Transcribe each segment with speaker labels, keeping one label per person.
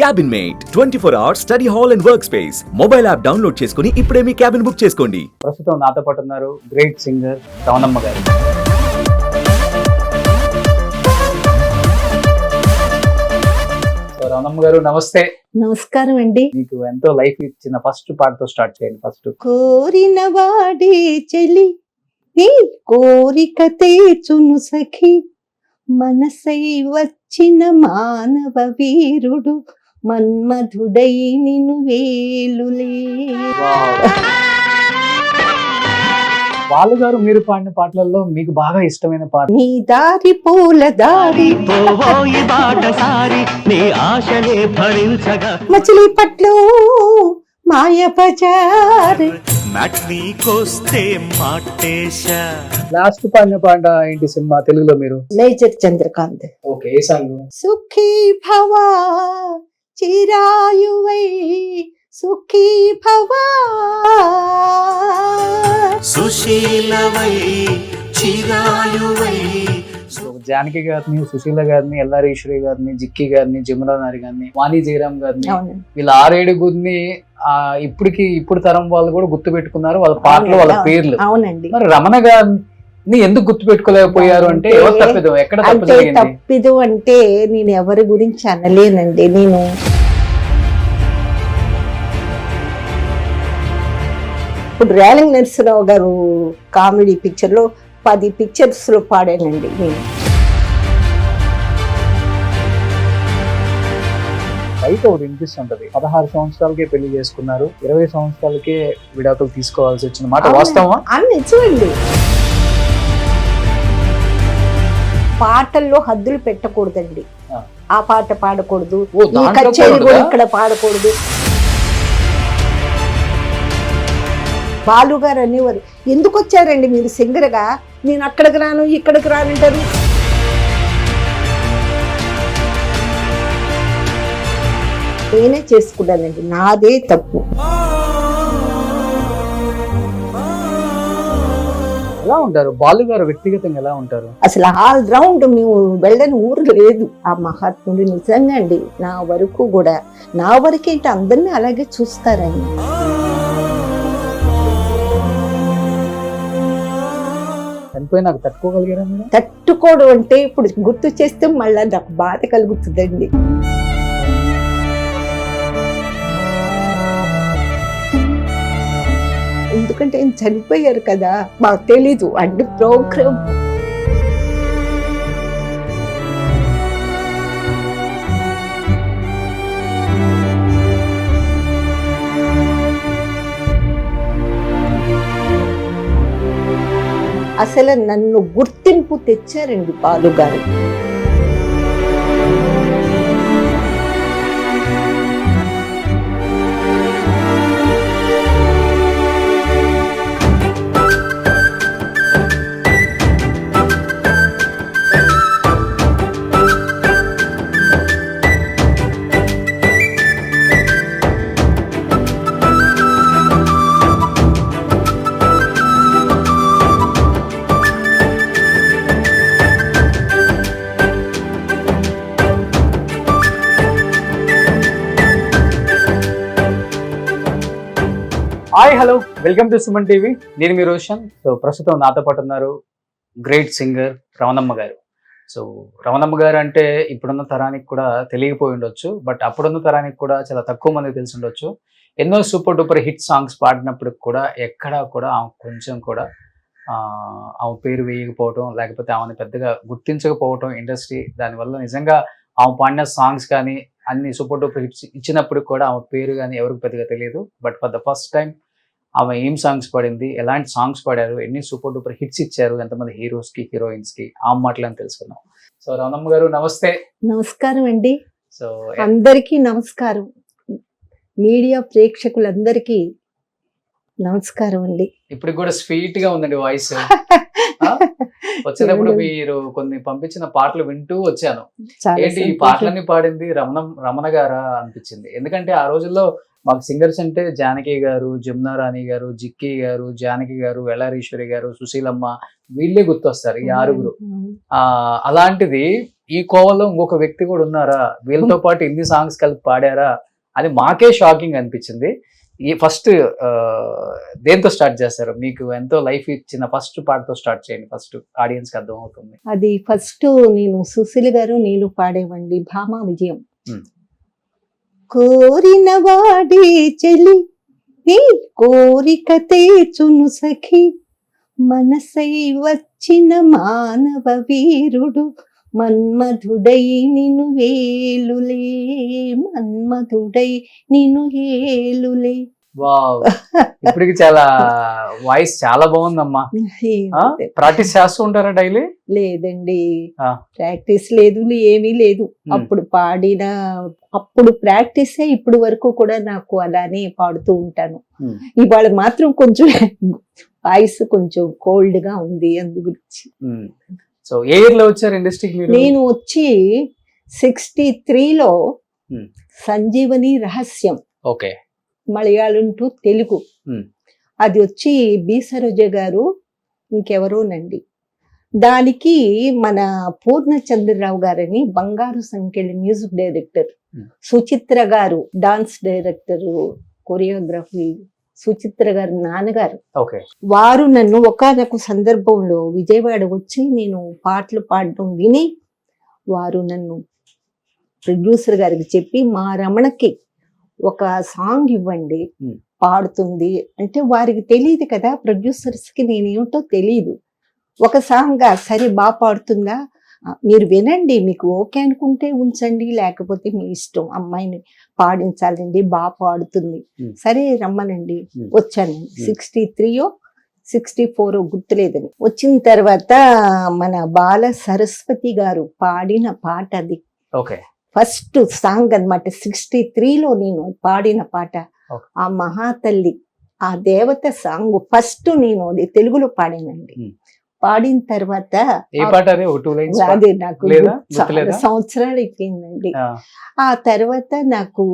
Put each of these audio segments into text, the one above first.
Speaker 1: Cabin mate 24 hours study hall and work space mobile app download చేసుకుని ఇప్పుడే మీ cabin book చేసుకోండి.
Speaker 2: ప్రస్తుతం నాతో పాటు ఉన్నారు గ్రేట్ సింగర్ రవణమ్మ గారు. రవణమ్మ గారు నమస్తే.
Speaker 3: నమస్కారం అండి.
Speaker 2: మీకు ఎంతో లైఫ్ ఇచ్చిన ఫస్ట్ పాటతో స్టార్ట్ చేయండి. ఫస్ట్
Speaker 3: కోరిన వాడే చెలి నీ కోరిక తీర్చును సఖి, మనసై వచ్చిన మానవ వీరుడు మన్మధుడై నిన్ను వేలులే.
Speaker 2: బాలు గారు మీరు పాడిన పాటలలో మీకు బాగా ఇష్టమైన పాట?
Speaker 3: నీ దారి పూల దారి మచిలీపట్నం మాయ బజార్.
Speaker 2: లాస్ట్ పాడిన పాట ఏంటి సినిమా తెలుగులో మీరు?
Speaker 3: మేజర్ చంద్రకాంత్.
Speaker 2: ఓకే, ఏ సాంగ్?
Speaker 3: సుఖీ భవా చిరాయువై సుఖీ భవా
Speaker 4: సుశీలవై చిరాయువై.
Speaker 2: జానకి గారిని, సుశీల గారిని, ఎల్ఆర్ ఈశ్వరి గారిని, జిక్కి గారిని, జమునా నారి గారిని, వాణి జయరామ్ గారిని, వీళ్ళ 6-7 ఇప్పుడు తరం వాళ్ళు కూడా గుర్తు పెట్టుకున్నారు వాళ్ళ పాటలు, వాళ్ళ పేర్లు.
Speaker 3: అవునండి.
Speaker 2: మరి రమణ గారిని ఎందుకు గుర్తు పెట్టుకోలేకపోయారు అంటే ఎవరు తప్పిదు? ఎక్కడ
Speaker 3: తప్పిదు అంటే నేను ఎవరి గురించి అనలేనండి. నేను ఇప్పుడు రేలంగ్ నరసింహరావు గారు కామెడీ పిక్చర్ లో 10 పిక్చర్స్ లో పాడానండి నేను.
Speaker 2: బయట ఒకటి వినిపిస్తుంటది, 16 సంవత్సరాలకే పెళ్లి చేసుకున్నారు, 20 సంవత్సరాలకే విడాకులు తీసుకోవాల్సి వచ్చిన మాట వాస్తవమా?
Speaker 3: అని చూడండి, పాటల్లో హద్దులు పెట్టకూడదండి. ఆ పాట పాడకూడదు, ఈ కచేరీ కూడా ఇక్కడ పాడకూడదు. బాలు గారు అనేవారు, ఎందుకు వచ్చారండి మీరు సింగర్ గా, నేను అక్కడికి రాను ఇక్కడికి రానంటారు. నేనే చేసుకున్నానండి, నాదే తప్పు.
Speaker 2: ఎలా ఉంటారు బాలు గారు వ్యక్తిగతంగా? ఎలా ఉంటారు
Speaker 3: అసలు? ఆల్ రౌండ్ మేము వెళ్ళని ఊరు లేదు. ఆ మహాత్ముడు నిజంగా అండి, నా వరకు కూడా, నా వరకేంటి అందరినీ అలాగే చూస్తారండి.
Speaker 2: చనిపోయి నాకు తట్టుకోగలిగారా మీరు?
Speaker 3: తట్టుకోవడం అంటే ఇప్పుడు గుర్తు చేస్తే మళ్ళీ నాకు బాధ కలుగుతుందండి. ఎందుకంటే ఆయన చనిపోయారు కదా, మాకు తెలీదు అన్ని ప్రోగ్రామ్. అసలు నన్ను గుర్తింపు తెచ్చారండి బాలు గారు.
Speaker 2: Hi, hello, welcome to Suman TV. నేను మీ రోషన్. సో ప్రస్తుతం నాతో పాటు ఉన్నారు గ్రేట్ సింగర్ రవణమ్మ గారు. సో రవణమ్మ గారు అంటే ఇప్పుడున్న తరానికి కూడా తెలియకపోయి ఉండొచ్చు, బట్ అప్పుడున్న తరానికి కూడా చాలా తక్కువ మంది తెలిసి ఉండొచ్చు. ఎన్నో సూపర్ డూపర్ హిట్ సాంగ్స్ పాడినప్పుడు కూడా ఎక్కడా కూడా ఆమె కొంచెం కూడా ఆమె పేరు వేయకపోవటం, లేకపోతే ఆమెను పెద్దగా గుర్తించకపోవటం ఇండస్ట్రీ. దానివల్ల నిజంగా ఆమె పాడిన సాంగ్స్ కానీ అన్ని సూపర్ డూపర్ హిట్స్ ఇచ్చినప్పుడు కూడా ఆమె పేరు కానీ ఎవరికి పెద్దగా తెలియదు. But for the first time ఆమె ఏం సాంగ్స్ పాడింది, ఎలాంటి సాంగ్స్ పాడారు, ఎన్ని సూపర్ డూపర్ హిట్స్ ఇచ్చారు, ఎంతమంది హీరోస్ కి హీరోయిన్స్ కి, ఆ మాటలని తెలుసుకున్నాం. సో రవణమ్మ గారు నమస్తే.
Speaker 3: నమస్కారం అండి.
Speaker 2: సో
Speaker 3: అందరికీ నమస్కారం. మీడియా ప్రేక్షకులందరికీ నమస్కారం అండి.
Speaker 2: ఇప్పుడు కూడా స్వీట్ గా ఉందండి వాయిస్. వచ్చేటప్పుడు మీరు కొన్ని పంపించిన పాటలు వింటూ వచ్చాను. ఏంటి ఈ పాటలన్నీ పాడింది రమణ గారా అనిపించింది. ఎందుకంటే ఆ రోజుల్లో మాకు సింగర్స్ అంటే జానకి గారు, జమునా రాణి గారు, జిక్కి గారు, జానకి గారు, ఎల్ఆర్ ఈశ్వరి గారు, సుశీలమ్మ, వీళ్ళే గుర్తొస్తారు ఈ 6. అలాంటిది ఈ కోవలో ఇంకొక వ్యక్తి కూడా ఉన్నారా, వీళ్ళతో పాటు ఇన్ని సాంగ్స్ కలిపి పాడారా అని మాకే షాకింగ్ అనిపించింది. ఈ ఫస్ట్ దేంతో స్టార్ట్ చేస్తారు? మీకు ఎంతో లైఫ్ ఇచ్చిన ఫస్ట్ పాటతో స్టార్ట్ చేయండి, ఫస్ట్ ఆడియన్స్ కి అర్థం అవుతుంది.
Speaker 3: అది ఫస్ట్ నేను సుశీల్ గారు నేను పాడేవండి భామా విజయం.
Speaker 2: Hmm.
Speaker 3: కోరిన వాడే చెలి నీ కోరిక తీర్చును సఖి, మనసై వచ్చిన మానవ వీరుడు మన్మధుడై నిన్ను వేలులే, మన్మధుడై నిన్ను ఏలులే.
Speaker 2: వావ్, ఇప్పటికి చాలా వాయిస్ చాలా బాగుందమ్మా. ప్రాక్టీస్ చేస్తూ ఉంటారా డైలీ?
Speaker 3: లేదండి,
Speaker 2: ఆ.
Speaker 3: ప్రాక్టీస్ లేదు, ఏమీ లేదు. అప్పుడు పాడిన అప్పుడు ప్రాక్టీసే ఇప్పుడు వరకు కూడా నాకు అలానే పాడుతూ ఉంటాను. ఇవాళ మాత్రం కొంచెం వాయిస్ కొంచెం కోల్డ్ గా ఉంది, అందు గురించి.
Speaker 2: సో ఏ ఇయర్ లో వచ్చారు ఇండస్ట్రీకి మీరు?
Speaker 3: నేను వచ్చి 63లో
Speaker 2: Hmm.
Speaker 3: సంజీవని రహస్యం,
Speaker 2: okay,
Speaker 3: Malayalam to Telugu.
Speaker 2: Hmm.
Speaker 3: అది వచ్చి బి సరోజ గారు ఇంకెవరోనండి. దానికి మన పూర్ణచంద్రరావు గారని బంగారు సంఖ్యల మ్యూజిక్ డైరెక్టర్,
Speaker 2: Hmm.
Speaker 3: సుచిత్ర గారు డాన్స్ డైరెక్టర్, కొరియోగ్రఫీ, సుచిత్ర గారు నాన్నగారు.
Speaker 2: ఓకే,
Speaker 3: వారు నన్ను ఒకానొక సందర్భంలో విజయవాడ వచ్చి నేను పాటలు పాడడం విని వారు నన్ను ప్రొడ్యూసర్ గారికి చెప్పి మా రమణకి ఒక సాంగ్ ఇవ్వండి
Speaker 2: Hmm.
Speaker 3: పాడుతుంది అంటే, వారికి తెలియదు కదా ప్రొడ్యూసర్స్ కి నేనేమిటో తెలియదు. ఒక సాంగ్ సరే బాగా పాడుతుందా, మీరు వినండి, మీకు ఓకే అనుకుంటే ఉంచండి, లేకపోతే మీ ఇష్టం, అమ్మాయిని పాడించాలండి, బాగా పాడుతుంది,
Speaker 2: Hmm.
Speaker 3: సరే రమ్మనండి.
Speaker 2: Hmm.
Speaker 3: వచ్చాను. 63 64 గుర్తులేదని. వచ్చిన తర్వాత మన బాల సరస్వతి గారు పాడిన పాట అది
Speaker 2: ఓకే,
Speaker 3: ఫస్ట్ సాంగ్ అన్నమాట. 63లో నేను పాడిన పాట.
Speaker 2: Okay.
Speaker 3: ఆ మహాతల్లి, ఆ దేవత సాంగ్ ఫస్ట్ నేను అది తెలుగులో పాడానండి.
Speaker 2: Hmm.
Speaker 3: పాడిన తర్వాత
Speaker 2: ఏ పాట అది? ఒక 2 లైన్స్
Speaker 3: అదే నాకు
Speaker 2: లేదా?
Speaker 3: చాలా
Speaker 2: గుర్తులేదా?
Speaker 3: సంవత్సరాలు అయిపోయిందండి. ఆ తర్వాత నాకు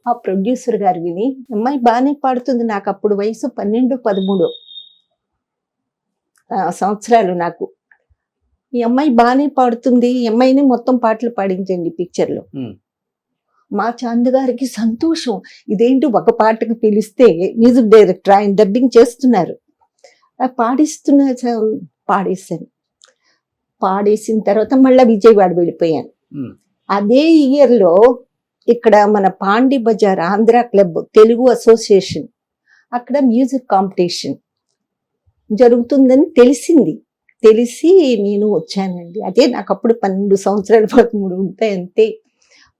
Speaker 3: ఆ ప్రొడ్యూసర్ గారు విని, అమ్మాయి బాగానే పాడుతుంది, నాకు అప్పుడు వయసు 12, 13 సంవత్సరాలు నాకు. ఈ అమ్మాయి బాగానే పాడుతుంది, ఈ అమ్మాయిని మొత్తం పాటలు పాడించండి పిక్చర్లో.
Speaker 2: Hmm.
Speaker 3: మా చాంద్ గారికి సంతోషం, ఇదేంటి ఒక పాటకు పిలిస్తే మ్యూజిక్ డైరెక్టర్ ఆయన డబ్బింగ్ చేస్తున్నారు, పాడేశాను. పాడేసిన తర్వాత మళ్ళీ విజయవాడ వెళ్ళిపోయాను.
Speaker 2: Hmm.
Speaker 3: అదే ఇయర్లో ఇక్కడ మన పాండి బజార్ ఆంధ్ర క్లబ్ తెలుగు అసోసియేషన్, అక్కడ మ్యూజిక్ కాంపిటీషన్ జరుగుతుందని తెలిసి నేను వచ్చానండి. అదే నాకు అప్పుడు 12 సంవత్సరాలు 13 ఉంటాయి అంతే.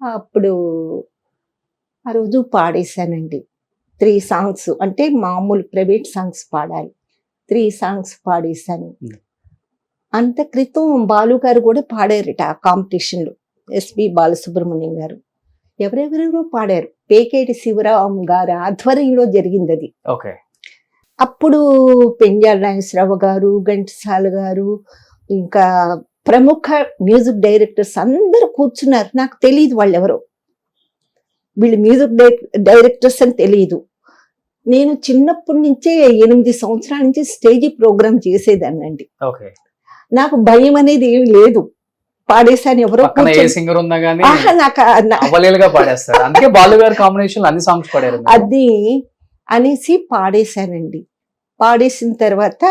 Speaker 3: అప్పుడు ఆ రోజు పాడేశానండి 3 సాంగ్స్, అంటే మామూలు ప్రైవేట్ సాంగ్స్ పాడాలి. 3 సాంగ్స్ పాడేశాను.
Speaker 2: Hmm.
Speaker 3: అంత క్రితం బాలు గారు కూడా పాడారట ఆ కాంపిటీషన్లో, ఎస్పి బాలసుబ్రహ్మణ్యం గారు, ఎవరెవరెవరో పాడారు. పేకేటి శివరాం గారు ఆధ్వర్యంలో జరిగింది అది.
Speaker 2: ఓకే,
Speaker 3: అప్పుడు పెంజాల నాగేశ్వరరావు గారు, ఘంటసాల గారు, ఇంకా ప్రముఖ మ్యూజిక్ డైరెక్టర్స్ అందరూ కూర్చున్నారు. నాకు తెలియదు వాళ్ళు ఎవరో, వీళ్ళు మ్యూజిక్ డైరెక్టర్స్ అని తెలియదు. నేను చిన్నప్పటి నుంచే 8 సంవత్సరాల నుంచి స్టేజీ ప్రోగ్రామ్ చేసేదాన్నండి.
Speaker 2: ఓకే,
Speaker 3: నాకు భయం అనేది ఏమి లేదు. పాడేశాను, ఎవరో
Speaker 2: పక్కన ఏ సింగర్ ఉన్నా గానీ
Speaker 3: నాకు
Speaker 2: అవలీలుగా పాడేస్తారు. అందుకే బాలు గారి కాంబినేషన్ అన్ని సాంగ్స్ పాడారు.
Speaker 3: అది అనేసి పాడేశానండి. పాడేసిన తర్వాత,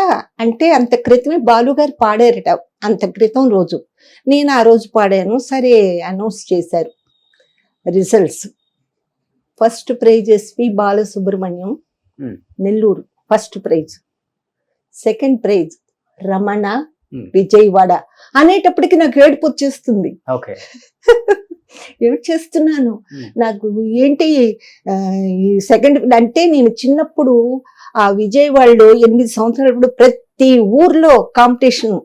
Speaker 3: అంటే అంత క్రితమే బాలుగారు పాడారట, అంత క్రితం రోజు నేను ఆ రోజు పాడాను. సరే అనౌన్స్ చేశారు results. First prize SP Balasubrahmanyam,
Speaker 2: Hmm.
Speaker 3: Nellore first prize. Second prize Ramana,
Speaker 2: Hmm.
Speaker 3: Vijayawada. అనేటప్పటికి నాకు ఏడుపు వచ్చేస్తుంది.
Speaker 2: ఓకే,
Speaker 3: ఏడ్చేస్తున్నాను.
Speaker 2: Hmm.
Speaker 3: నాకు ఏంటి ఈ సెకండ్ అంటే, నేను చిన్నప్పుడు ఆ విజయవాడలో 8 సంవత్సరాలప్పుడు ప్రతి ఊర్లో కాంపిటీషన్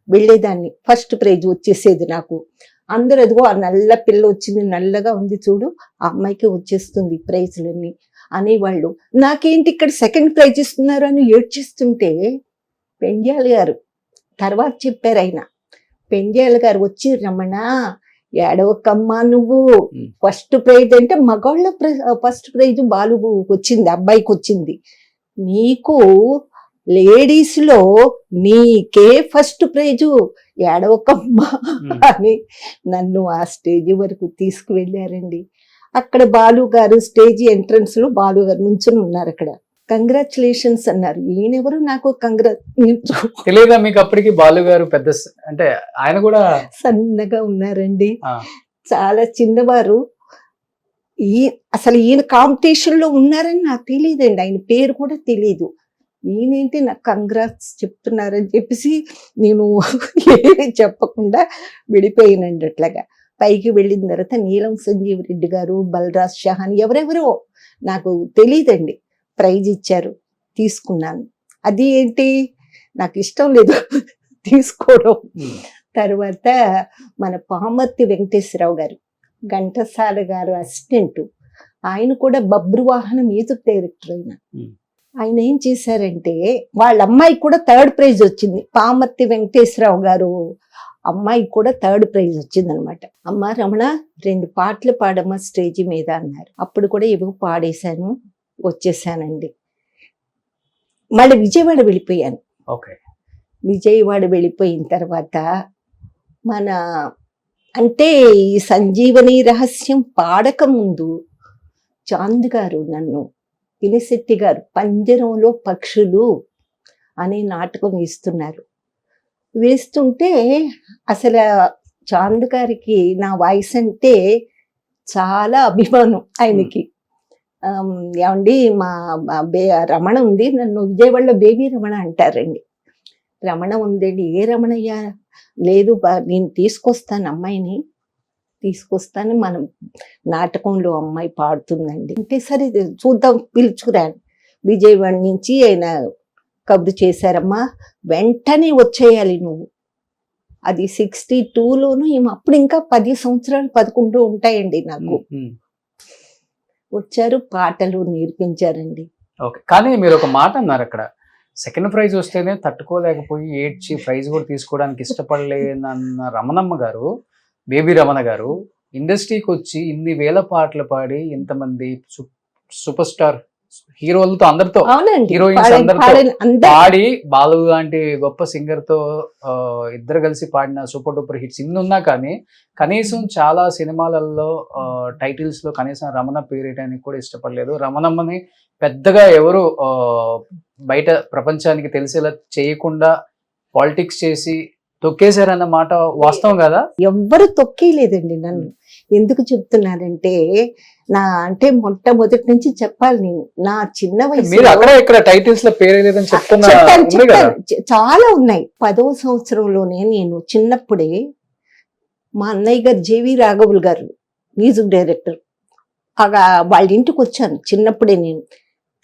Speaker 3: వెళ్ళేదాన్ని, ఫస్ట్ ప్రైజ్ వచ్చేసేది నాకు. అందరూ అదిగో ఆ నల్ల పిల్ల వచ్చింది, నల్లగా ఉంది చూడు, ఆ అమ్మాయికి వచ్చేస్తుంది ప్రైజ్లన్నీ అనేవాళ్ళు. నాకేంటి ఇక్కడ సెకండ్ ప్రైజ్ ఇస్తున్నారు అని ఏడ్చేస్తుంటే, పెండ్యాల గారు తర్వాత చెప్పారు ఆయన, పెండ్యాల గారు వచ్చి, రమణ ఏడవకమ్మా నువ్వు, ఫస్ట్ ప్రైజ్ అంటే మగవాళ్ళ ఫస్ట్ ప్రైజ్ బాలు వచ్చింది, అబ్బాయికి వచ్చింది, నీకు లేడీస్ లో నీకే ఫస్ట్ ప్రైజు, ఏడవకమ్మా అని నన్ను ఆ స్టేజ్ వరకు తీసుకువెళ్ళారండి. అక్కడ బాలు గారు స్టేజ్ ఎంట్రన్స్ లో బాలు గారు నుంచుని ఉన్నారు. అక్కడ కంగ్రాచులేషన్స్ అన్నారు. ఈయనెవరు నాకు
Speaker 2: తెలియదా మీకు అప్పటికి? బాలు గారు పెద్ద అంటే ఆయన కూడా
Speaker 3: సన్నగా ఉన్నారండి,
Speaker 2: ఆ,
Speaker 3: చాలా చిన్నవారు. అసలు ఈయన కాంపిటీషన్ లో ఉన్నారని నాకు తెలియదండి, ఆయన పేరు కూడా తెలియదు. ఈయనేంటి నాకు కంగ్రాట్స్ చెప్తున్నారని చెప్పేసి నేను ఏమీ చెప్పకుండా వెళ్ళిపోయానండి. అట్లాగా పైకి వెళ్ళిన తర్వాత నీలం సంజీవ్ రెడ్డి గారు, బలరాజ్ షహాన్, ఎవరెవరో నాకు తెలియదండి, ప్రైజ్ ఇచ్చారు, తీసుకున్నాను. అది ఏంటి నాకు ఇష్టం లేదు తీసుకోవడం. తర్వాత మన పామర్తి వెంకటేశ్వరరావు గారు, ఘంటసాల గారు అసిస్టెంట్, ఆయన కూడా బబ్రువాహన మ్యూజిక్ డైరెక్టర్. ఆయన ఏం చేశారంటే వాళ్ళ అమ్మాయికి కూడా 3rd ప్రైజ్ వచ్చింది. పామర్తి వెంకటేశ్వరరావు గారు అమ్మాయికి కూడా 3rd ప్రైజ్ వచ్చింది అనమాట. అమ్మ రమణ 2 పాటలు పాడమ్మ స్టేజ్ మీద అన్నారు. అప్పుడు కూడా ఏవో పాడేశాను, వచ్చేసానండి. మళ్ళీ విజయవాడ వెళ్ళిపోయాను.
Speaker 2: ఓకే.
Speaker 3: విజయవాడ వెళ్ళిపోయిన తర్వాత మన అంటే ఈ సంజీవని రహస్యం పాడక ముందు చాంద్ గారు నన్ను, పినిశెట్టి గారు పంజరంలో పక్షులు అనే నాటకం వేస్తున్నారు. వేస్తుంటే అసలు చాంద్ గారికి నా వాయిస్ అంటే చాలా అభిమానం ఆయనకి. ఏమండి మా రమణ ఉంది, నన్ను విజయవాడలో బేబీ రమణ అంటారండి. రమణ ఉందండి. ఏ రమణయ్య? లేదు నేను తీసుకొస్తాను, అమ్మాయిని తీసుకొస్తాను, మనం నాటకంలో అమ్మాయి పాడుతుందండి అంటే సరే చూద్దాం పిలుచుకురాను. విజయవాడ నుంచి ఆయన కబురు చేశారమ్మా, వెంటనే వచ్చేయాలి నువ్వు. అది 62లోను, అప్పుడు ఇంకా 10 సంవత్సరాలు 11 ఉంటాయండి నాకు. వచ్చారు, పాటలు నేర్పించారండి.
Speaker 2: ఓకే. కానీ మీరు ఒక మాట అన్నారు అక్కడ, 2nd ప్రైజ్ వస్తేనే తట్టుకోలేకపోయి ఏడ్చి ప్రైజ్ కూడా తీసుకోవడానికి ఇష్టపడలేనన్న రమణమ్మ గారు, బేబీ రమణ గారు ఇండస్ట్రీకి వచ్చి ఇన్ని వేల పాటలు పాడి ఇంతమంది సూపర్ స్టార్ హీరోలతో అందరితో, హీరోయిన్స్ అందరితో పాడి, బాలు లాంటి గొప్ప సింగర్ తో ఇద్దరు కలిసి పాడిన సూపర్ డూపర్ హిట్స్ ఇన్ని ఉన్నా కానీ కనీసం చాలా సినిమాలలో టైటిల్స్ లో కనీసం రమణ పేరేయడానికి కూడా ఇష్టపడలేదు. రమణమ్మని పెద్దగా ఎవరు బయట ప్రపంచానికి తెలిసేలా చేయకుండా పాలిటిక్స్ చేసి తొక్కేశారన్న మాట వాస్తవం కదా?
Speaker 3: ఎవ్వరు తొక్కేయలేదండి నన్ను. ఎందుకు చెప్తున్నానంటే నా అంటే మొట్టమొదటి నుంచి చెప్పాలి, నేను నా చిన్న వయసు
Speaker 2: ఇక్కడ టైటిల్స్ లో పేరేలేదని చెప్తున్నా
Speaker 3: చాలా ఉన్నాయి. 10వ సంవత్సరంలోనే నేను చిన్నప్పుడే మా అన్నయ్య గారు జేవి రాఘవులు గారు మ్యూజిక్ డైరెక్టర్, వాళ్ళ ఇంటికి వచ్చాను చిన్నప్పుడే. నేను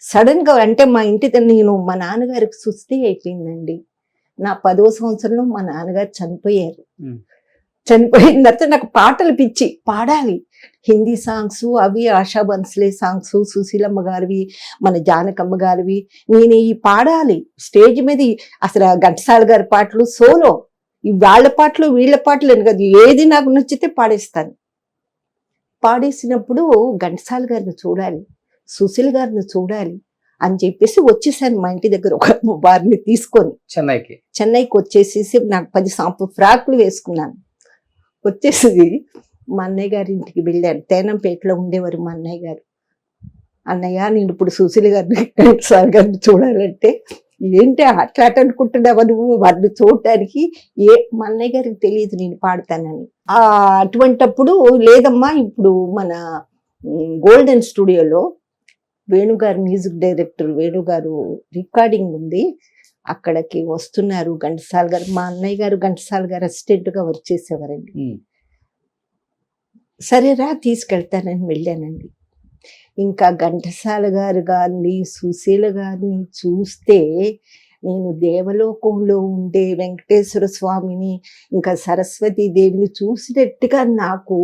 Speaker 3: సడన్ గా అంటే మా ఇంటి నేను మా నాన్నగారికి సుస్థి అయిపోయిందండి. నా 10వ సంవత్సరంలో మా నాన్నగారు చనిపోయారు. చనిపోయిన తర్వాత నాకు పాటలు పిచ్చి, పాడాలి హిందీ సాంగ్స్, అవి ఆశా బన్స్లే సాంగ్స్, సుశీలమ్మ గారివి, మన జానకమ్మ గారివి, నేను ఈ పాడాలి స్టేజ్ మీద. అసలు ఘంటసాల గారి పాటలు సోలో, వాళ్ళ పాటలు వీళ్ళ పాటలు అని కాదు, ఏది నాకు నచ్చితే పాడేస్తాను. పాడేసినప్పుడు ఘంటసాల గారిని చూడాలి, సుశీల గారిని చూడాలి అని చెప్పేసి వచ్చేసాను మా ఇంటి దగ్గర ఒక వారిని తీసుకొని చెన్నైకి వచ్చేసేసి నాకు 10 ఫ్రాక్లు వేసుకున్నాను. వచ్చేసి మా అన్నయ్య గారి ఇంటికి వెళ్ళాను. తేనంపేటలో ఉండేవారు మా అన్నయ్య గారు. అన్నయ్య నేను ఇప్పుడు సుశీల గారిని ఘంటసాల గారిని చూడాలంటే, ఏంటి అట్లా అనుకుంటున్నావా నువ్వు వారిని చూడటానికి? మా అన్నయ్య గారికి తెలియదు నేను పాడతానని. అటువంటప్పుడు లేదమ్మా, ఇప్పుడు మన గోల్డెన్ స్టూడియోలో వేణుగారు మ్యూజిక్ డైరెక్టర్ వేణుగారు రికార్డింగ్ ఉంది, అక్కడికి వస్తున్నారు ఘంటసాల గారు. మా అన్నయ్య గారు ఘంటసాల గారు అసిస్టెంట్ గా వర్క్ చేసేవారండి. సరేరా తీసుకెళ్తానని వెళ్ళానండి. ఇంకా ఘంటసాల గారు గారిని సుశీల గారిని చూస్తే నేను దేవలోకంలో ఉండే వెంకటేశ్వర స్వామిని ఇంకా సరస్వతీ దేవిని చూసినట్టుగా నాకు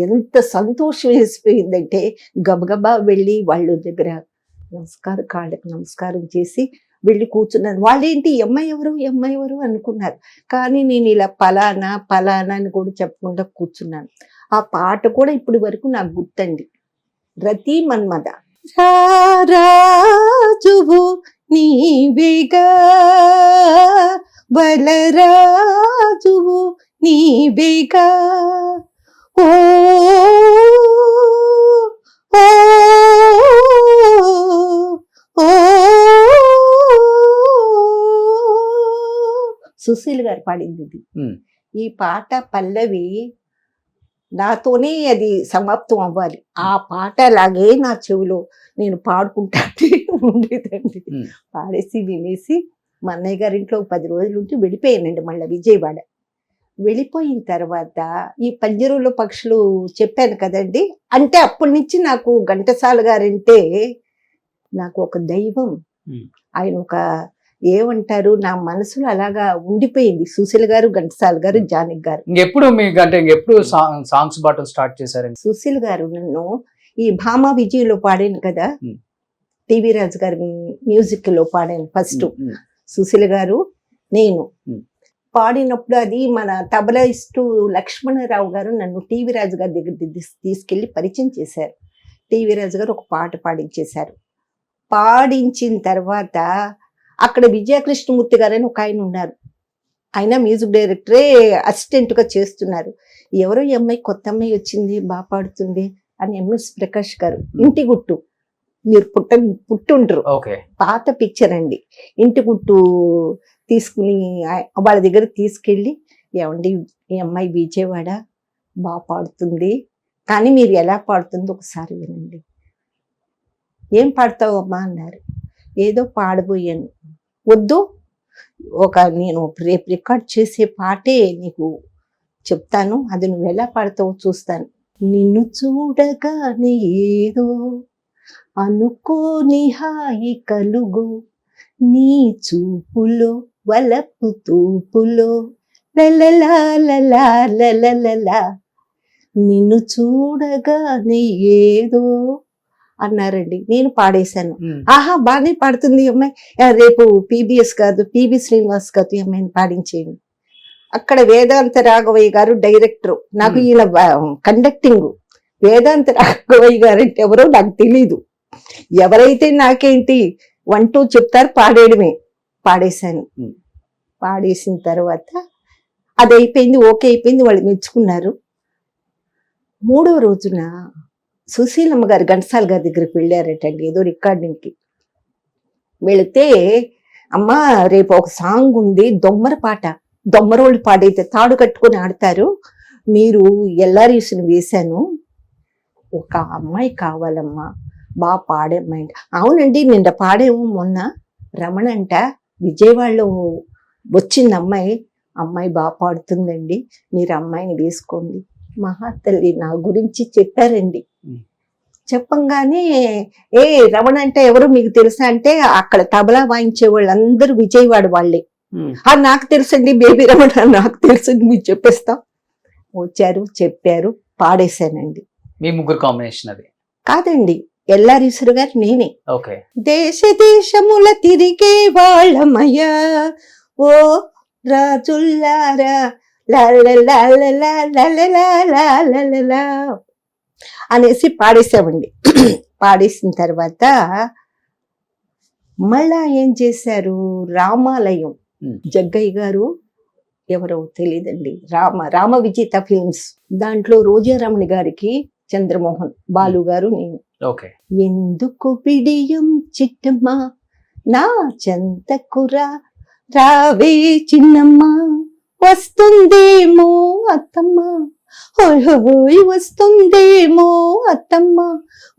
Speaker 3: ఎంత సంతోషం వేసిపోయిందంటే గబగబా వెళ్ళి వాళ్ళ దగ్గర కాళ్ళకి నమస్కారం చేసి వెళ్ళి కూర్చున్నాను. వాళ్ళేంటి అమ్మాయి ఎవరు అనుకున్నారు. కానీ నేను ఇలా పలానా అని కూడా చెప్పకుండా కూర్చున్నాను. ఆ పాట కూడా ఇప్పటి వరకు నాకు గుర్తండి. రతి మన్మద రాజువు నీవేగా బలరాజువు నీవేగా ఓ ఓ ఓ సుశీల్ గారు పాడింది ఇది.
Speaker 2: ఉమ్.
Speaker 3: ఈ పాట పల్లవి నాతోనే అది సమాప్తం అవ్వాలి. ఆ పాట అలాగే నా చెవిలో నేను పాడుకుంటా ఉండేదండి.
Speaker 2: ఉమ్.
Speaker 3: పాడేసి వినేసి మా అన్నయ్య గారి ఇంట్లో 10 రోజులు ఉంటే వెళ్ళిపోయానండి మళ్ళీ విజయవాడ. వెళ్ళిపోయిన తర్వాత ఈ పంజరంలో పక్షులు చెప్పాను కదండి, అంటే అప్పటి నుంచి నాకు ఘంటసాల గారంటే నాకు ఒక దైవం.
Speaker 2: ఉమ్.
Speaker 3: ఆయన ఒక ఏమంటారు నా మనసులో అలాగా ఉండిపోయింది. సుశీల్ గారు, ఘంటసాల గారు, జానకి గారు.
Speaker 2: ఇంకెప్పుడు మీకు అంటే ఇంకెప్పుడు సాంగ్స్ పాటలు స్టార్ట్ చేశారండి?
Speaker 3: సుశీల్ గారు నన్ను ఈ భామా విజయలో పాడాను కదా,
Speaker 2: ఉమ్.
Speaker 3: టీవీ రాజు గారి మ్యూజిక్ లో పాడాను ఫస్ట్.
Speaker 2: ఉమ్.
Speaker 3: సుశీల్ గారు నేను
Speaker 2: ఉమ్.
Speaker 3: పాడినప్పుడు అది మన తబలాయిస్టు లక్ష్మణరావు గారు నన్ను టీవీ రాజు గారి దగ్గర తీసుకెళ్లి పరిచయం చేశారు. టీవీ రాజు గారు ఒక పాట పాడించేశారు. పాడించిన తర్వాత అక్కడ విజయకృష్ణమూర్తి గారు అని ఒక ఆయన ఉన్నారు. ఆయన మ్యూజిక్ డైరెక్టరే అసిస్టెంట్ గా చేస్తున్నారు. ఎవరో ఈ అమ్మాయి కొత్త అమ్మాయి వచ్చింది బాగా పాడుతుంది అని ఎంఎస్ ప్రకాష్ గారు, ఇంటి గుట్టు మీరు పుట్టుండ్రు,
Speaker 2: ఓకే.
Speaker 3: పాత పిక్చర్ అండి. ఇంటి గుట్టు తీసుకుని వాళ్ళ దగ్గర తీసుకెళ్ళి, ఏమండి ఈ అమ్మాయి విజయవాడ బాగా పాడుతుంది, కానీ మీరు ఎలా పాడుతుందో ఒకసారి వినండి. ఏం పాడతావు అమ్మా అన్నారు. ఏదో పాడబోయాను. వద్దు, నేను రేపు రికార్డ్ చేసే పాటే నీకు చెప్తాను, అది నువ్వు ఎలా పాడతావో చూస్తాను. నిన్ను చూడగానే ఏదో అనుకోని హాయి కలుగు, నీ చూపులో వలపు తూపులో లలలా నిన్ను చూడగానే ఏదో అన్నారండి. నేను పాడేశాను. ఆహా బాగానే పాడుతుంది అమ్మాయి, రేపు PBS కాదు PB శ్రీనివాస్ కాదు ఈ అమ్మాయిని పాడించేయండి. అక్కడ వేదాంత రాఘవయ్య గారు డైరెక్టర్, నాకు ఈయన కండక్టింగ్. వేదాంత రాఘవయ్య గారు అంటే ఎవరో నాకు తెలీదు. ఎవరైతే నాకేంటి 1 2 చెప్తారు, పాడేయడమే. పాడేశాను. పాడేసిన తర్వాత అది అయిపోయింది, ఓకే అయిపోయింది, వాళ్ళు మెచ్చుకున్నారు. 3వ రోజున సుశీలమ్మ గారు ఘంటసాల గారి దగ్గరికి వెళ్ళారటండి ఏదో రికార్డింగ్కి. వెళితే అమ్మ రేపు ఒక సాంగ్ ఉంది, దొమ్మర పాట, దొమ్మరోళ్ళు పాడైతే తాడు కట్టుకొని ఆడతారు, మీరు ఎల్లారీసుని వేశాను, ఒక అమ్మాయి కావాలమ్మా బాగా పాడేమ్మాయి. అవునండి నిన్న పాడేమో మొన్న రమణ అంట విజయవాడలో వచ్చింది అమ్మాయి బాగా పాడుతుందండి, మీరు అమ్మాయిని వేసుకోండి. మహాతల్లి నా గురించి చెప్పారండి. చెప్పంగానే ఏ రమణ అంటే ఎవరు మీకు తెలుసా అంటే, అక్కడ తబలా వాయించే వాళ్ళందరూ విజయవాడ వాళ్ళే. నాకు తెలుసండి బేబీ రమణ, నాకు తెలుసండి మీరు చెప్పేస్తాం. వచ్చారు, చెప్పారు, పాడేశానండి.
Speaker 2: మీ ముగ్గురు కాంబినేషన్ అది
Speaker 3: కాదండి, ఎల్లారీశ్వరు గారు నేనే.
Speaker 2: ఓకే.
Speaker 3: దేశ దేశముల తిరిగే వాళ్ళమయ్యా ఓ రాజుల్లారా లాలలాలలాలలాలలాలలా అనేసి పాడేసామండి. పాడేసిన తర్వాత మళ్ళా ఏం చేశారు, రామాలయం జగ్గయ్య గారు ఎవరో తెలియదండి, రామ విజేత ఫిల్మ్స్, దాంట్లో రోజారమణి గారికి చంద్రమోహన్, బాలు గారు, నేను.
Speaker 2: ఓకే.
Speaker 3: ఎందుకు బిడియం చిట్టమ్మ నా చెంతకురా రావే చిన్నమ్మ, వస్తుందేమో అత్తమ్మ, హోయ్ వస్తుందేమో అత్తమ్మ,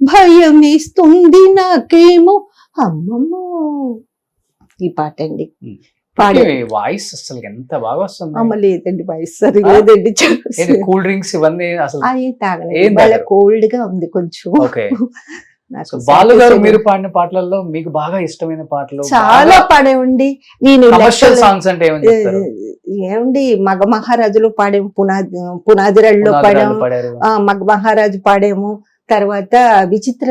Speaker 3: భయం వేస్తుంది నాకేమో అమ్మమ్మో. ఈ పాట అండి.
Speaker 2: వాయిస్ అసలు ఎంత బాగా వస్తుంది.
Speaker 3: అమ్మ లేదండి వాయిస్ సరి లేదండి.
Speaker 2: కూల్ డ్రింక్స్ ఇవన్నీ అసలు
Speaker 3: అవి తాగలేదు, కోల్డ్ గా ఉంది కొంచెం.
Speaker 2: ఓకే. బాలు గారు మీరు పాడిన పాటలలో మీకు బాగా ఇష్టమైన పాటలు
Speaker 3: చాలా పాడేవండి. నేను
Speaker 2: సాంగ్స్ అంటే
Speaker 3: ఏమండి మగ మహారాజులో పాడాము, పునాదిరాళ్ళలో పాడాము, మగ మహారాజు పాడాము, తర్వాత విచిత్ర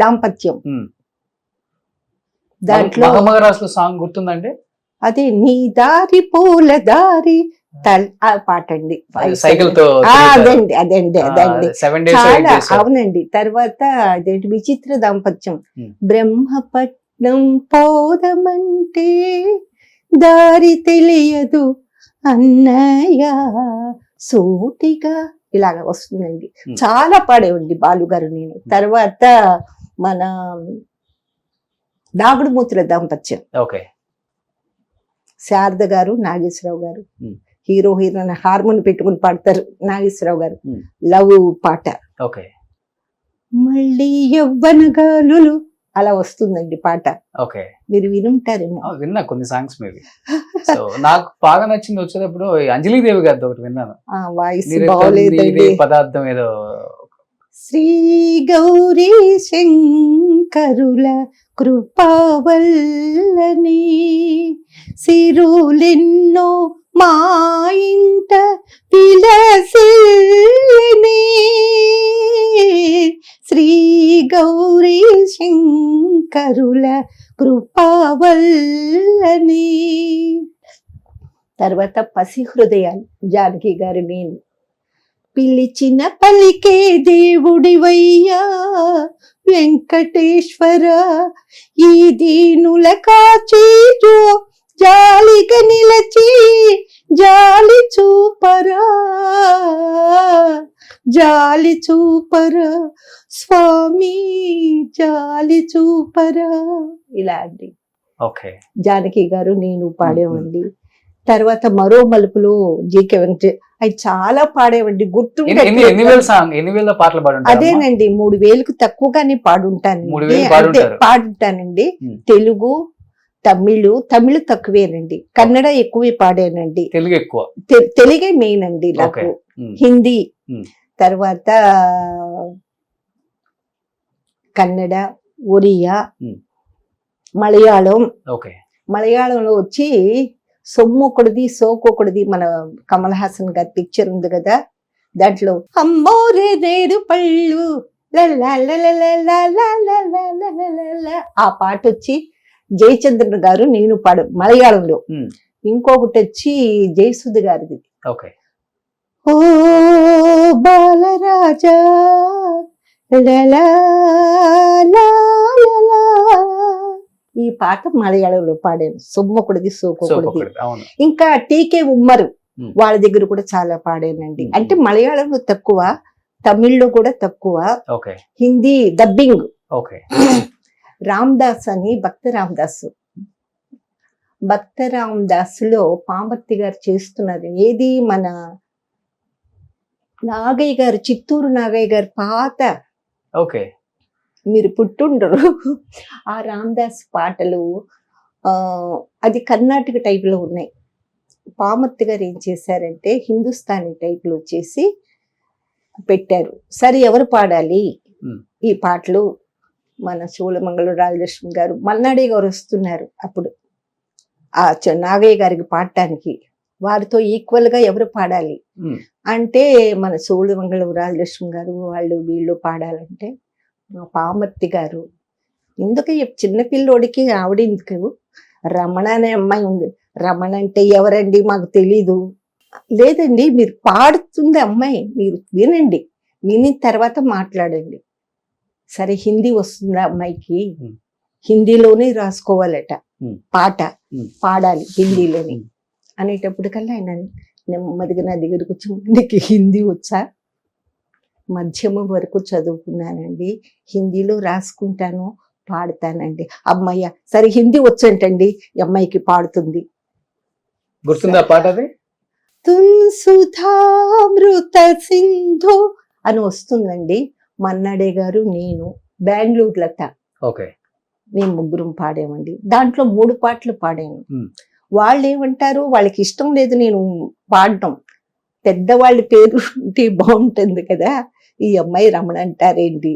Speaker 3: దాంపత్యం, దాంట్లో
Speaker 2: మగమహారాజులో సాంగ్ గుర్తుందండి.
Speaker 3: అదే నీ దారి పూల దారి ఆ పాట అండి,
Speaker 2: సైకిల్ తో.
Speaker 3: అదండి చాలా. అవునండి. తర్వాత అదేంటి విచిత్ర దాంపత్యం, బ్రహ్మ పోదమంటే దారి తెలియదు అన్నయ్య సూటిగా ఇలాగ వస్తుందండి. చాలా పాడేవండి బాలుగారు. నేను తర్వాత మన దాగుడుమూతుల దాంపత్యం,
Speaker 2: ఓకే
Speaker 3: శారద గారు నాగేశ్వరరావు గారు, హీరో హీరోయిన్ హార్మోన్ పెట్టుకుని పాడతారు నాగేశ్వరరావు గారు. లవ్ పాట,
Speaker 2: ఓకే
Speaker 3: మళ్ళీ యవ్వన గాలులు అలా వస్తుందండి పాట.
Speaker 2: ఓకే
Speaker 3: మీరు వినుంటారేమో.
Speaker 2: విన్నా కొన్ని సాంగ్స్ మేబీ. సో నాకు బాగా నచ్చింది వచ్చేటప్పుడు అంజలీదేవి గారిది ఒకటి విన్నాను,
Speaker 3: ఆ వాయిస్
Speaker 2: నీరెక్కం
Speaker 3: బాగోలేదండి.
Speaker 2: నీదే పదార్థం ఏదో.
Speaker 3: శ్రీ గౌరీ శంకరుల కృపావల్లనే సిరులెన్నో మా ఇంట విలసిల్లనే శ్రీ గౌరీ శంకరుల కృపావల్లనే. తర్వాత పసి హృదయాలు జానకి గారు. నేను పిలిచిన పలికే దేవుడివయ్యా వెంకటేశ్వర, ఈ దీనుల కాచీజో జాలిగా నిలచి జాలి చూపరా, జాలి చూపరా స్వామి, జాలి చూపరా. ఇలా అండి
Speaker 2: ఓకే
Speaker 3: జానకి గారు నేను పాడేవండి. తర్వాత మరో మలుపులో జీకే వెంకట అవి చాలా పాడేవండి.
Speaker 2: ఎన్ని వేల పాటలు పాడుంటారు?
Speaker 3: అదేనండి 3000కు తక్కువగానే పాడుంటాను,
Speaker 2: 3000
Speaker 3: అంటే పాడుంటానండి. తెలుగు తమిళ్ తక్కువేనండి, కన్నడ ఎక్కువే పాడానండి.
Speaker 2: తెలుగు ఎక్కువ,
Speaker 3: తెలుగే మెయిన్ అండి నాకు. హిందీ, తర్వాత కన్నడ, ఒరియా, మలయాళం.
Speaker 2: ఓకే
Speaker 3: మలయాళంలో వచ్చి సొమ్మొకటిది సోకొకటిది, మన కమల్ హాసన్ గారి పిక్చర్ ఉంది కదా, దాంట్లో అమ్మోరే నేడు పళ్ళు ఆ పాట వచ్చి జయచంద్రన్ గారు నేను పాడు మలయాళంలో. ఇంకొకటి వచ్చి జయసుధ గారిది,
Speaker 2: ఓకే
Speaker 3: ఓ బాలరాజా లలా లలా. ఈ పాట మలయాళంలో పాడాను, సొమ్మొకటిది సోకొకటిది. ఇంకా టీకే ఉమ్మరు వాళ్ళ దగ్గర కూడా చాలా పాడానండి. అంటే మలయాళంలో తక్కువ, తమిళ్లో కూడా తక్కువ, హిందీ డబ్బింగ్. రామ్దాస్ అని భక్త రామ్దాస్ లో పాంబర్తి గారు చేస్తున్నారు. ఏది మన నాగయ్య గారు, చిత్తూరు నాగయ్య గారు పాత, మీరు పుట్టుండరు. ఆ రామ్దాస్ పాటలు అది కర్ణాటక టైప్ లో ఉన్నాయి. పామర్తి గారు ఏం చేశారంటే హిందుస్థానీ టైప్ లో చేసి పెట్టారు. సరే ఎవరు పాడాలి ఈ పాటలు? మన సోలమంగళం రాజలక్ష్మి గారు, మల్నాడే గారు వస్తున్నారు అప్పుడు ఆ నాగయ్య గారికి పాడటానికి. వారితో ఈక్వల్ గా ఎవరు పాడాలి అంటే మన సోలమంగళం రాజలక్ష్మి గారు వాళ్ళు వీళ్ళు పాడాలంటే మా పామర్తి గారు. ఎందుకు చిన్నపిల్లోడికి ఆవిడెందుకు, రమణ అనే అమ్మాయి ఉంది, రమణ అంటే ఎవరండి మాకు తెలీదు. లేదండి మీరు పాడుతుంది అమ్మాయి, మీరు వినండి, విని తర్వాత మాట్లాడండి. సరే హిందీ వస్తుందా అమ్మాయికి, హిందీలోనే రాసుకోవాలట పాట, పాడాలి హిందీలోనే అనేటప్పటికల్లా ఆయన నెమ్మదిగా నా దగ్గరకు వచ్చి, నీకు హిందీ వచ్చా? మధ్యమం వరకు చదువుకున్నానండి, హిందీలో రాసుకుంటాను పాడతానండి. అమ్మాయ్య సరే హిందీ వచ్చంటండి, అమ్మాయికి పాడుతుంది.
Speaker 2: గుర్తుందా పాట? అది
Speaker 3: తుమ్ సుధామృత సింధు అని వస్తుందండి. మన్నాడే గారు, నేను, బెంగళూరు లత, మేము ముగ్గురం పాడామండి. దాంట్లో 3 పాటలు పాడాను. వాళ్ళు ఏమంటారు, వాళ్ళకి ఇష్టం లేదు నేను పాడటం. పెద్దవాళ్ళ పేరు ఉంటే బాగుంటుంది కదా, ఈ అమ్మాయి రమణ అంటారేంటి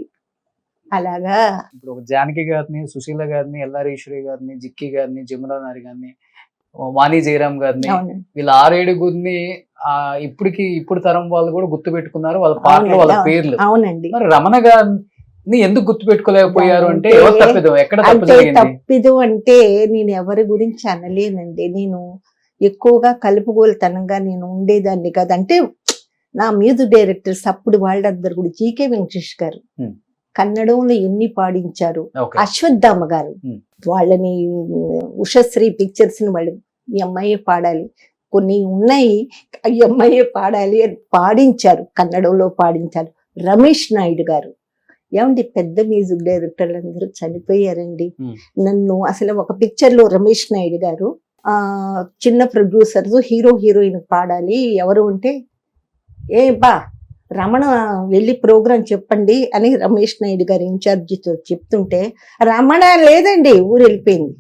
Speaker 3: అలాగా.
Speaker 2: ఇప్పుడు జానకి గారిని, సుశీల గారిని, ఎల్లారీశ్వరి గారిని, జిక్కి గారిని, జమునా నారి గారిని, వాణి జయరామ్ గారిని, వీళ్ళ 6-7 ఇప్పుడు తరం వాళ్ళు కూడా గుర్తు పెట్టుకున్నారు వాళ్ళ పాటలు, వాళ్ళ పేర్లు.
Speaker 3: అవునండి.
Speaker 2: మరి రమణ గారిని ఎందుకు గుర్తు పెట్టుకోలేకపోయారు అంటే ఎక్కడ
Speaker 3: తప్పిదు అంటే నేను ఎవరి గురించి అనలేనండి. నేను ఎక్కువగా కలుపుగోలుతనంగా నేను ఉండేదాన్ని కాదు. అంటే నా మ్యూజిక్ డైరెక్టర్స్ అప్పుడు వాళ్ళందరూ కూడా జీకే వెంకటేష్ గారు, కన్నడంలో ఎన్ని పాడించారు.
Speaker 2: ఓకే.
Speaker 3: అశ్వత్థామ గారు
Speaker 2: Hmm.
Speaker 3: వాళ్ళని ఉషశ్రీ పిక్చర్స్ ని వాళ్ళు ఈ అమ్మాయే పాడాలి, కొన్ని ఉన్నాయి ఈ అమ్మాయే పాడాలి అని పాడించారు, కన్నడంలో పాడించారు. రమేష్ నాయుడు గారు, ఏమండి పెద్ద మ్యూజిక్ డైరెక్టర్లు అందరూ చనిపోయారండి.
Speaker 2: Hmm.
Speaker 3: నన్ను అసలు ఒక పిక్చర్ లో రమేష్ నాయుడు గారు చిన్న ప్రొడ్యూసర్స్ హీరో హీరోయిన్ పాడాలి ఎవరు ఉంటే, ఏ బా రమణ వెళ్ళి ప్రోగ్రాం చెప్పండి అని రమేష్ నాయుడు గారు ఇన్ఛార్జితో చెప్తుంటే, రమణ లేదండి ఊరు వెళ్ళిపోయింది.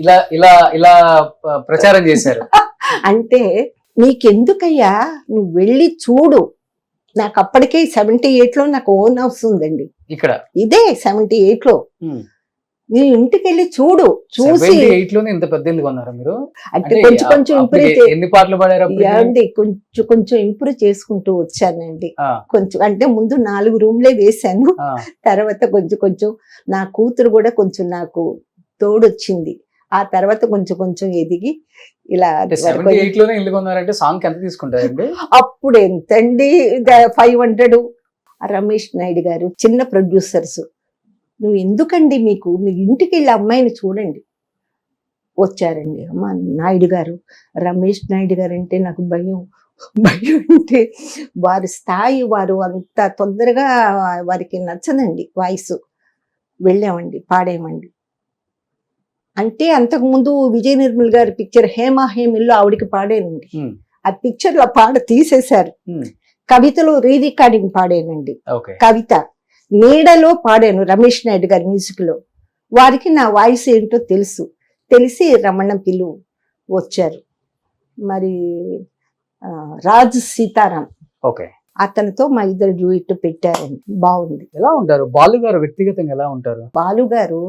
Speaker 2: ఇలా ఇలా ఇలా ప్రచారం చేశారు.
Speaker 3: అంటే నీకెందుకయ్యా, నువ్వు వెళ్ళి చూడు. నాకు అప్పటికే 78 లో నాకు ఓన్ హౌస్ ఉందండి,
Speaker 2: ఇక్కడ
Speaker 3: ఇదే 78 లో. నీ ఇంటికి వెళ్ళి చూడు, చూసి
Speaker 2: 78 లోనే ఇంత పెద్ద ఇల్లు కొన్నారా మీరు?
Speaker 3: అంటే కొంచెం కొంచెం ఇంప్రూవ్
Speaker 2: ఎన్ని పాటలు పాడారు అప్పుడు?
Speaker 3: ఏమండి కొంచెం కొంచెం ఇంప్రూవ్ చేసుకుంటూ వచ్చానండి.
Speaker 2: ఆ,
Speaker 3: కొంచెం అంటే ముందు 4 రూమ్లే వేశాను,
Speaker 2: ఆ,
Speaker 3: తర్వాత కొంచెం కొంచెం నా కూతురు కూడా కొంచెం నాకు తోడొచ్చింది. ఆ తర్వాత కొంచెం కొంచెం ఎదిగి ఇలా
Speaker 2: అంటే 78 లోనే ఇల్లు కొన్నారంటే సాంగ్ ఎంత తీసుకుంటారండి?
Speaker 3: అప్పుడు ఎంతండి 500. రమేష్ నాయుడు గారు చిన్న ప్రొడ్యూసర్స్, నువ్వు ఎందుకండి మీకు మీ ఇంటికి వెళ్ళి అమ్మాయిని చూడండి. వచ్చారండి. అమ్మ నాయుడు గారు, రమేష్ నాయుడు గారు అంటే నాకు భయం. భయం అంటే వారి స్థాయి, వారు అంత తొందరగా వారికి నచ్చదండి వాయిస్. వెళ్ళామండి, పాడేమండి. అంటే అంతకుముందు విజయ నిర్మల్ గారి పిక్చర్ హేమా హేమిల్లో ఆవిడికి పాడానండి. ఆ పిక్చర్ లో పాట తీసేశారు. కవితలో రీరికార్డింగ్ పాడానండి.
Speaker 2: ఓకే.
Speaker 3: కవిత నీడలో పాడాను రమేష్ నాయుడు గారి మ్యూజిక్ లో. వారికి నా వాయిస్ ఏంటో తెలిసి రమణ పిల్లు వచ్చారు. మరి రాజు సీతారాం,
Speaker 2: ఓకే,
Speaker 3: అతనితో మా ఇద్దరు డ్యూయిట్ పెట్టారండి. బాగుంది.
Speaker 2: ఎలా ఉంటారు బాలు గారు వ్యక్తిగతంగా? ఎలా ఉంటారు
Speaker 3: బాలు గారు?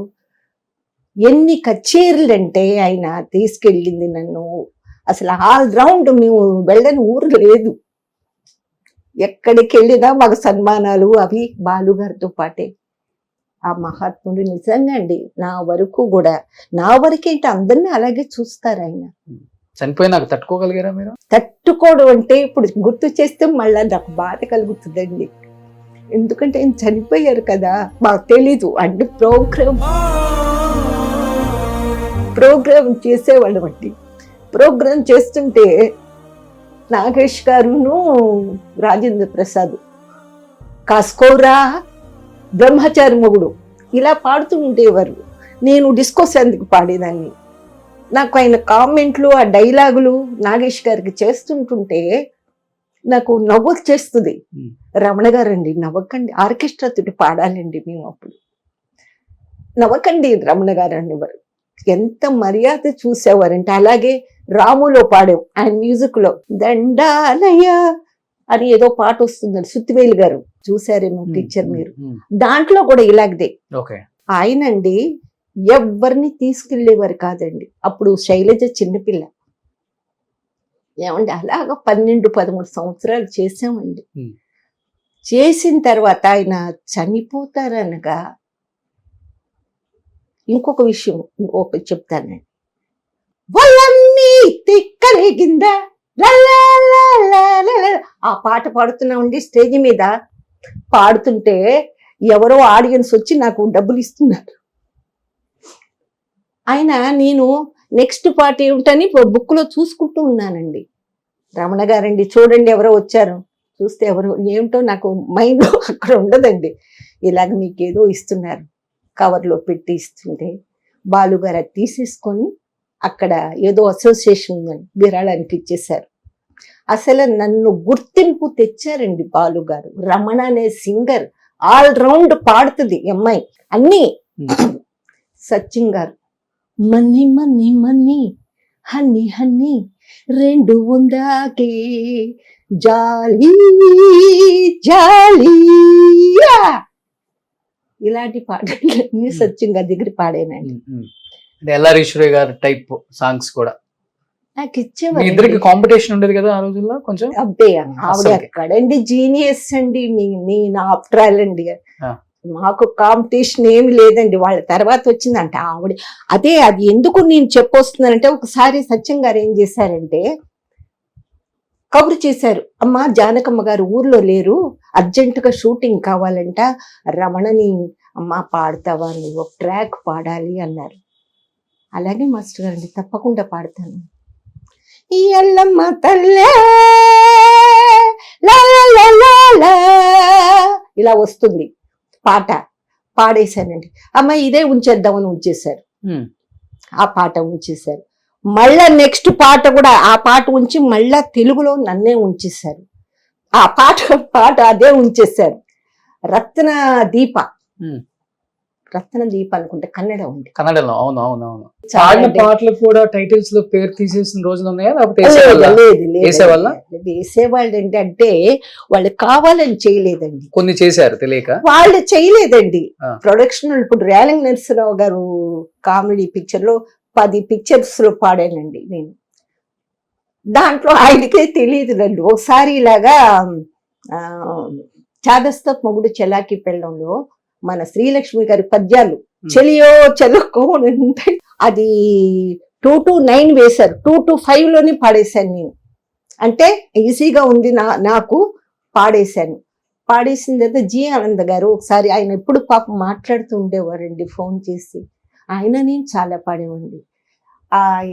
Speaker 3: ఎన్ని కచేరీలు అంటే ఆయన తీసుకెళ్ళింది నన్ను, అసలు ఆల్ రౌండ్ మేము వెళ్ళని ఊరు లేదు. ఎక్కడికి వెళ్ళినా మాకు సన్మానాలు అవి బాలుగారితో పాటే. ఆ మహాత్ముడు నిజంగా అండి, నా వరకేంటి అందరినీ అలాగే చూస్తారు ఆయన.
Speaker 2: చనిపోయి నాకు తట్టుకోగలిగారా మీరు?
Speaker 3: తట్టుకోవడం అంటే ఇప్పుడు గుర్తు చేస్తే మళ్ళీ నాకు బాధ కలుగుతుందండి. ఎందుకంటే ఆయన చనిపోయారు కదా, మాకు తెలీదు. అంటే ప్రోగ్రామ్ చేసేవాళ్ళం అండి. ప్రోగ్రామ్ చేస్తుంటే నాగేష్ గారును రాజేంద్ర ప్రసాద్ కాస్కోరా బ్రహ్మచారి మొగుడు ఇలా పాడుతూ ఉండేవారు. నేను డిస్కో సందికి పాడేదాన్ని. నాకు ఆయన కామెంట్లు, ఆ డైలాగులు నాగేష్ గారికి చేస్తుంటుంటే నాకు నవ్వు వచ్చేస్తుంది. రమణ గారండి నవ్వకండి, ఆర్కెస్ట్రా తోటి పాడాలండి మేము అప్పుడు. నవ్వకండి రమణ గారు అనేవారు. ఎంత మర్యాద చూసేవారంటే. అలాగే రాములో పాడాం ఆయన మ్యూజిక్ లో, దండాలయ అని ఏదో పాట వస్తుందండి, సుత్తివేలు గారు చూసారేమో పిక్చర్ మీరు. దాంట్లో కూడా ఇలాగదే. ఆయనండి ఎవరిని తీసుకెళ్లేవారు కాదండి. అప్పుడు శైలజ చిన్నపిల్ల. ఏమండి అలాగా 12-13 సంవత్సరాలు చేసామండి. చేసిన తర్వాత ఆయన చనిపోతారనగా ఇంకొక విషయం చెప్తానండి. వాళ్ళన్నీ తిక్కలేగిందా ఆ పాట పాడుతున్నామండి. స్టేజ్ మీద పాడుతుంటే ఎవరో ఆడియన్స్ వచ్చి నాకు డబ్బులు ఇస్తున్నారు. ఆయన నేను నెక్స్ట్ పాట ఏమిటని బుక్ లో చూసుకుంటూ ఉన్నానండి. రమణ గారండి చూడండి ఎవరో వచ్చారు, చూస్తే ఎవరో ఏమిటో నాకు మైండ్ లో అక్కడ ఉండదండి. ఇలాగ మీకేదో ఇస్తున్నారు కవర్లో పెట్టి ఇస్తుంటే బాలుగారు అది తీసేసుకొని అక్కడ ఏదో అసోసియేషన్ ఉందని విరాళానికి ఇచ్చేశారు. అసలు నన్ను గుర్తింపు తెచ్చారండి బాలుగారు. రమణ అనే సింగర్ ఆల్ రౌండ్ పాడుతుంది అమ్మాయి అన్ని. సచిన్ గారు మన్ని మన్ని మన్ని హన్ని హన్ని 2 ఉందాకే జాలి జాలి ఇలాంటి పాటలన్నీ సచిన్ గారి దగ్గర పాడానండి.
Speaker 2: ఎల్లారీశ్వరి గారి టైప్ సాంగ్స్ కూడా
Speaker 3: నాకు ఇచ్చేవారు.
Speaker 2: ఇద్దరికి కాంపిటీషన్ ఉండేది కదా ఆ రోజుల్లో కొంచెం.
Speaker 3: అబ్బే ఆవిడ ఎక్కడండి జీనియస్ అండి, నేను ఆప్ట్రాల్ అండి. మాకు కాంపిటీషన్ ఏమి లేదండి. వాళ్ళ తర్వాత వచ్చిందంట ఆవిడ. అదే అది ఎందుకు నేను చెప్పొస్తున్నానంటే, ఒకసారి సత్యం గారు ఏం చేశారంటే కబురు చేశారు, అమ్మ జానకమ్మ గారు ఊర్లో లేరు, అర్జెంటుగా షూటింగ్ కావాలంట, రమణని అమ్మ పాడతావా నువ్వు, ఒక ట్రాక్ పాడాలి అన్నారు. అలాగే మాస్టర్ గారండి, తప్పకుండా పాడతాను. ఈ ఎల్లమ్మ తల్లే లా లా లా లా లా, ఇలా వస్తుంది పాట. పాడేశానండి. అమ్మ ఇదే ఉంచేద్దామని ఉంచేశారు, ఆ పాట ఉంచేశారు. మళ్ళా నెక్స్ట్ పాట కూడా ఆ పాట ఉంచి మళ్ళా తెలుగులో నన్నే ఉంచేశారు. ఆ పాట అదే ఉంచేశారు. రత్న దీప అనుకుంటే కన్నడ ఉంది.
Speaker 2: కన్నడలో అవును అవును అవును.
Speaker 3: చాలా
Speaker 2: పాడిన
Speaker 3: అంటే-
Speaker 2: పాటలు కూడా టైటిల్స్ లో పేరు తీసేసిన రోజులు ఉన్నాయా, లేకపోతే
Speaker 3: లేదు,
Speaker 2: వేసేవాళ్ళా?
Speaker 3: లేదు,
Speaker 2: వేసేవాళ్ళా?
Speaker 3: వేసేవాళ్ళు ఏంటంటే వాళ్ళు కావాలని చేయలేదండి,
Speaker 2: కొన్ని చేశారు తెలియక.
Speaker 3: వాళ్ళు చేయలేదండి.
Speaker 2: ఆ.
Speaker 3: ప్రొడక్షన్ ఇప్పుడు రేలంగి నరసింహరావు గారు కామెడీ పిక్చర్ లో 10 పిక్చర్స్ లో పాడానండి నేను. దాంట్లో ఆయనకే తెలియదు రండి. ఒకసారి ఇలాగా చాదస్త మొగుడు చెలాకి పెళ్ళంలో మన శ్రీలక్ష్మి గారి పద్యాలు చెలియో చెలకో ఉంటాయి, అది 2 to 9 వేశారు. 2 to 5 లోనే పాడేశాను నేను. అంటే ఈజీగా ఉంది నాకు పాడేశాను. పాడేసిన తర్వాత జి ఆనంద్ గారు ఒకసారి, ఆయన ఎప్పుడు పాపం మాట్లాడుతూ ఉండేవారండి ఫోన్ చేసి, ఆయన నేను చాలా పాడేవండి.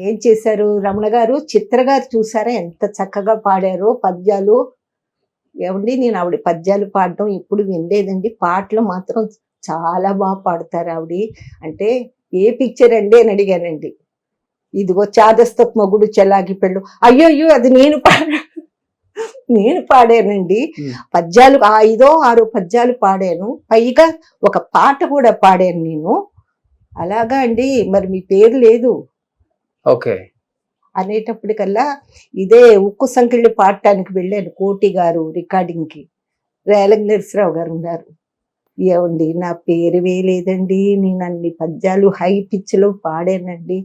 Speaker 3: ఏం చేశారు రమణ గారు, చిత్ర గారు చూసారా ఎంత చక్కగా పాడారో పద్యాలు. ఏమండి నేను ఆవిడ పద్యాలు పాడడం ఎప్పుడు వినలేదండి, పాటలు మాత్రం చాలా బాగా పాడతారు ఆవిడ అంటే. ఏ పిక్చర్ అండి అని అడిగానండి. ఇదిగో చాదస్తపు మొగుడు చెలాకి పెళ్ళు. అయ్యో అది నేను పాడానండి. పద్యాలు 5 or 6 పద్యాలు పాడాను, పైగా ఒక పాట కూడా పాడాను నేను. అలాగా అండి. మరి మీ పేరు లేదు
Speaker 2: ఓకే
Speaker 3: అనేటప్పటికల్లా ఇదే ఉక్కు సంఖ్యలు పాడటానికి వెళ్ళాను. కోటి గారు రికార్డింగ్ కి, రేలంగి నరసింహరావు గారు ఉన్నారు. ఏమండి నా పేరు వేయలేదండి, నేను అన్ని పద్యాలు హై పిచ్ లో పాడానండి.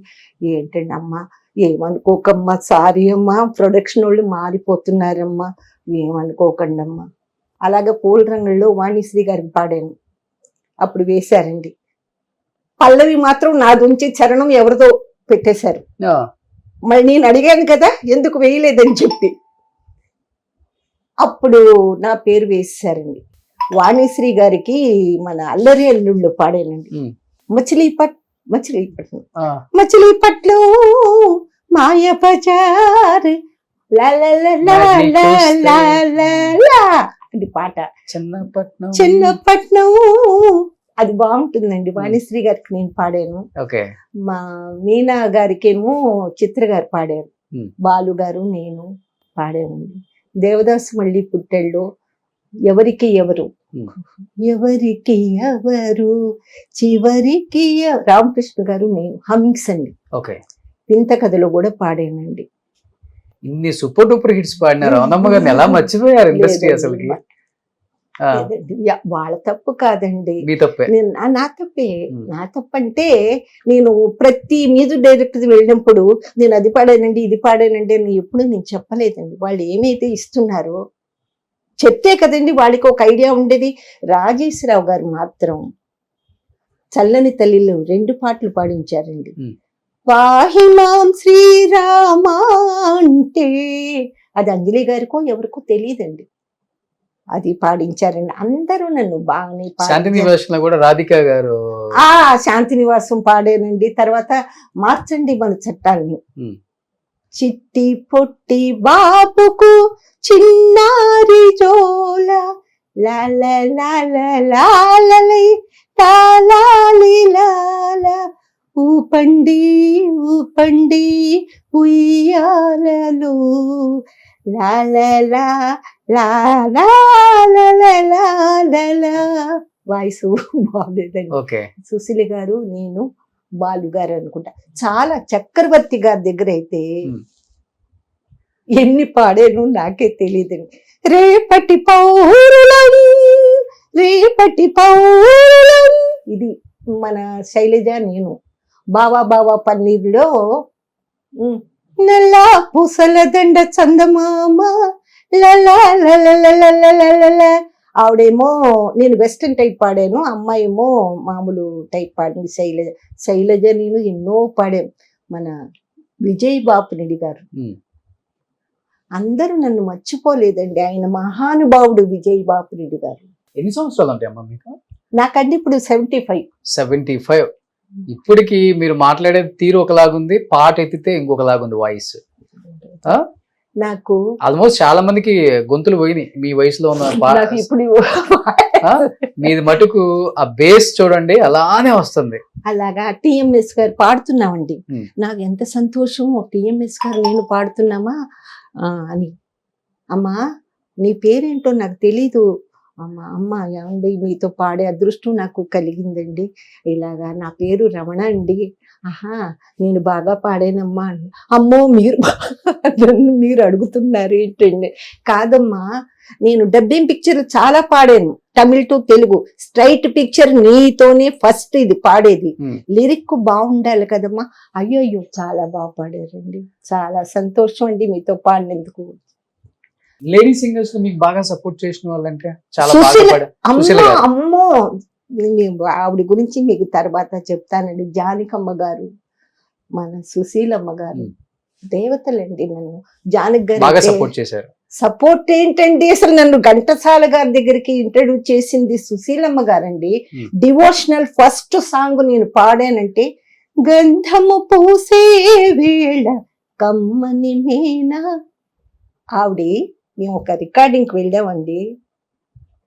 Speaker 3: ఏంటండి అమ్మా, ఏమనుకోకమ్మా, సారీ అమ్మా, ప్రొడక్షన్ వాళ్ళు మారిపోతున్నారమ్మా, ఏమనుకోకండి అమ్మా. అలాగే పూల రంగుల్లో వాణిశ్రీ గారికి పాడాను, అప్పుడు వేశారండి. పల్లవి మాత్రం నాది ఉంచి చరణం ఎవరిదో పెట్టేశారు. మళ్ళీ నేను అడిగాను కదా ఎందుకు వేయలేదని చెప్పి, అప్పుడు నా పేరు వేసేసారండి. వాణిశ్రీ గారికి మన అల్లరి అల్లుళ్ళు పాడానండి. మచిలీపట్నం మాయ బజార్ అది పాట. చిన్నపట్నం అది బాగుంటుందండి. వాణిశ్రీ గారికి నేను పాడాను. మా మీనా గారికేమో చిత్ర గారు పాడారు, బాలు గారు నేను పాడానండి. దేవదాసు మళ్ళీ పుట్టెళ్ళు ఎవరికి ఎవరు చివరికి రామకృష్ణ గారు నేను హమ్మింగ్స్ అండి. వింత కథలో కూడా పాడానండి.
Speaker 2: ఇన్ని సూపర్ డూపర్ హిట్స్ పాడినారు. రమణమ్మ గారిని ఎలా మర్చిపోయారు ఇండస్ట్రీ అసలుకి?
Speaker 3: వాళ్ళ తప్పు కాదండి, నా తప్పే.
Speaker 2: Hmm.
Speaker 3: నా తప్పంటే నేను ప్రతి మ్యూజిక్ డైరెక్టర్ వెళ్ళినప్పుడు నేను అది పాడానండి ఇది పాడానండి అని ఎప్పుడు నేను చెప్పలేదండి. వాళ్ళు ఏమైతే ఇస్తున్నారో చెప్తే కదండి వాళ్ళకి ఒక ఐడియా ఉండేది. రాజేశ్వరరావు గారు మాత్రం చల్లని తల్లిలో 2 పాటలు పాడించారండి. వాహిమాం శ్రీరామ అంటే అది అంజలి గారికో ఎవరికో తెలియదండి, అది పాడించారండి. అందరూ నన్ను బాగానే
Speaker 2: రాధిక గారు
Speaker 3: శాంతి నివాసం పాడానండి. తర్వాత మార్చండి మన చట్టాలని, చిట్టి పొట్టి బాబుకు చిన్నారి జోల ఊపండి ఊపండి ఉయ్యాలలో వాయిస్ బాగులేదండి. సుశీల గారు నేను బాలు గారు అనుకుంటా. చాలా చక్రవర్తి గారి దగ్గర అయితే ఎన్ని పాడాను నాకే తెలియదండి. రేపటి పౌరులం ఇది మన శైలజ నేను. బావా బావా పన్నీర్లో నల్లా పూసల దండ చందమామ ఆవిడేమో నేను వెస్టర్న్ టైప్ పాడాను, అమ్మాయేమో మామూలు టైప్ పాడింది శైలజ. శైలజ నేను ఎన్నో పాడాను. మన విజయ్ బాపునిడి గారు అందరూ నన్ను మర్చిపోలేదండి. ఆయన మహానుభావుడు విజయ్ బాపురెడ్డి గారు.
Speaker 2: ఎన్ని సంవత్సరాలు ఉంటాయి అమ్మా మీకు?
Speaker 3: నాకంటే ఇప్పుడు 75.
Speaker 2: 75. ఇప్పటికి మీరు మాట్లాడే తీరు ఒకలాగుంది, పాట ఎత్తితే ఇంకొకలాగుంది వాయిస్.
Speaker 3: నాకు
Speaker 2: ఆల్మోస్ట్ చాలా మందికి గొంతులు పోయినాయి మీ వయసులో ఉన్న
Speaker 3: నాకు ఇప్పుడు
Speaker 2: మీది మటుకు ఆ బేస్ చూడండి అలానే వస్తుంది.
Speaker 3: అలాగా టిఎంఎస్ గారు పాడుతున్నామండి.
Speaker 2: Hmm.
Speaker 3: నాకు ఎంత సంతోషం, టిఎంఎస్ గారు నేను పాడుతున్నామా అని. అమ్మా నీ పేరేంటో నాకు తెలీదు అమ్మ ఏమండి మీతో పాడే అదృష్టం నాకు కలిగిందండి. ఇలాగా నా పేరు రమణ అండి. ఆహా నేను బాగా పాడానమ్మా. అమ్మో నన్ను మీరు అడుగుతున్నారు ఏంటండి? కాదమ్మా నేను డబ్బింగ్ పిక్చర్ చాలా పాడాను, Tamil to Telugu. Straight picture నీతోనే ఫస్ట్ ఇది పాడేది. లిరిక్ బాగుండాలి కదమ్మా. అయ్యో చాలా బాగా పాడారండి. చాలా సంతోషం అండి మీతో పాడినందుకు.
Speaker 2: లేడీ సింగర్స్ లో మీకు బాగా సపోర్ట్ చేసిన వాళ్ళంటే చాలా
Speaker 3: అమ్మో ఆవిడ గురించి మీకు తర్వాత చెప్తానండి. జానకమ్మ గారు, మన సుశీలమ్మ గారు దేవతలండి. నన్ను జానక్ గారు
Speaker 2: సపోర్ట్ చేశారు.
Speaker 3: సపోర్ట్ ఏంటండి, అసలు నన్ను ఘంటసాల గారి దగ్గరికి ఇంట్రడ్యూస్ చేసింది సుశీలమ్మ గారండి. డివోషనల్ ఫస్ట్ సాంగ్ నేను పాడానంటే గంధము పూసే వేళ కమ్మని మేనా. ఆవిడ మేము ఒక రికార్డింగ్కి వెళ్ళామండి.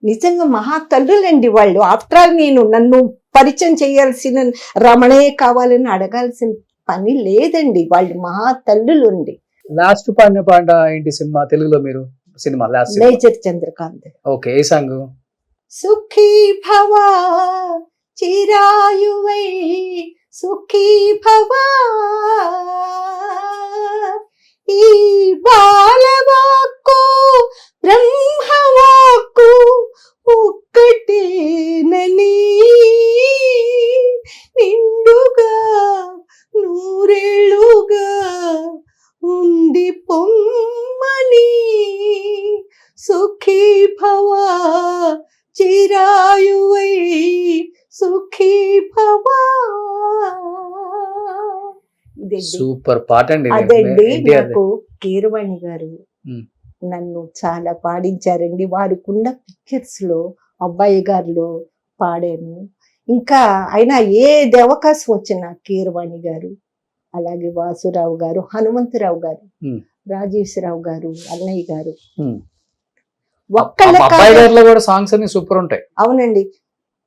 Speaker 3: నిజంగా మహా తల్లులండి వాళ్ళు. ఆఫ్టర్ ఆల్ నన్ను పరిచయం చేయాల్సిన రమణే కావాలని అడగాల్సిన పని లేదండి. వాళ్ళు మహా తల్లులు అండి.
Speaker 2: లాస్ట్ పాడిన పాట ఏంటి సినిమా తెలుగులో? మీరు cinema last
Speaker 3: major Chandrakanth.
Speaker 2: Okay, ఏ సాంగ్?
Speaker 3: సుఖీ భవా చిరాయువై సుఖీ భవా ఈ బాలవాక్కు బ్రహ్మవాక్కు ఒక్కటేనని నిండుగా నూరేళ్ళుగా ఉండి పొమ్మని సుఖీ భవా చిరాయువై సుఖీ భవా.
Speaker 2: సూపర్ పాట అండి.
Speaker 3: అదండి నాకు కీరవాణి గారు నన్ను చాలా పాడించారండి. వారికున్న పిక్చర్స్ లో అబ్బాయి గారిలో పాడాను. ఇంకా అయినా ఏది అవకాశం వచ్చినా కీరవాణి గారు, అలాగే వాసురావు గారు, హనుమంతరావు గారు, రాజేశ్వరరావు గారు, అన్నయ్య గారు
Speaker 2: ఒక్కళ్ళ సాంగ్స్ అన్ని సూపర్ ఉంటాయి.
Speaker 3: అవునండి.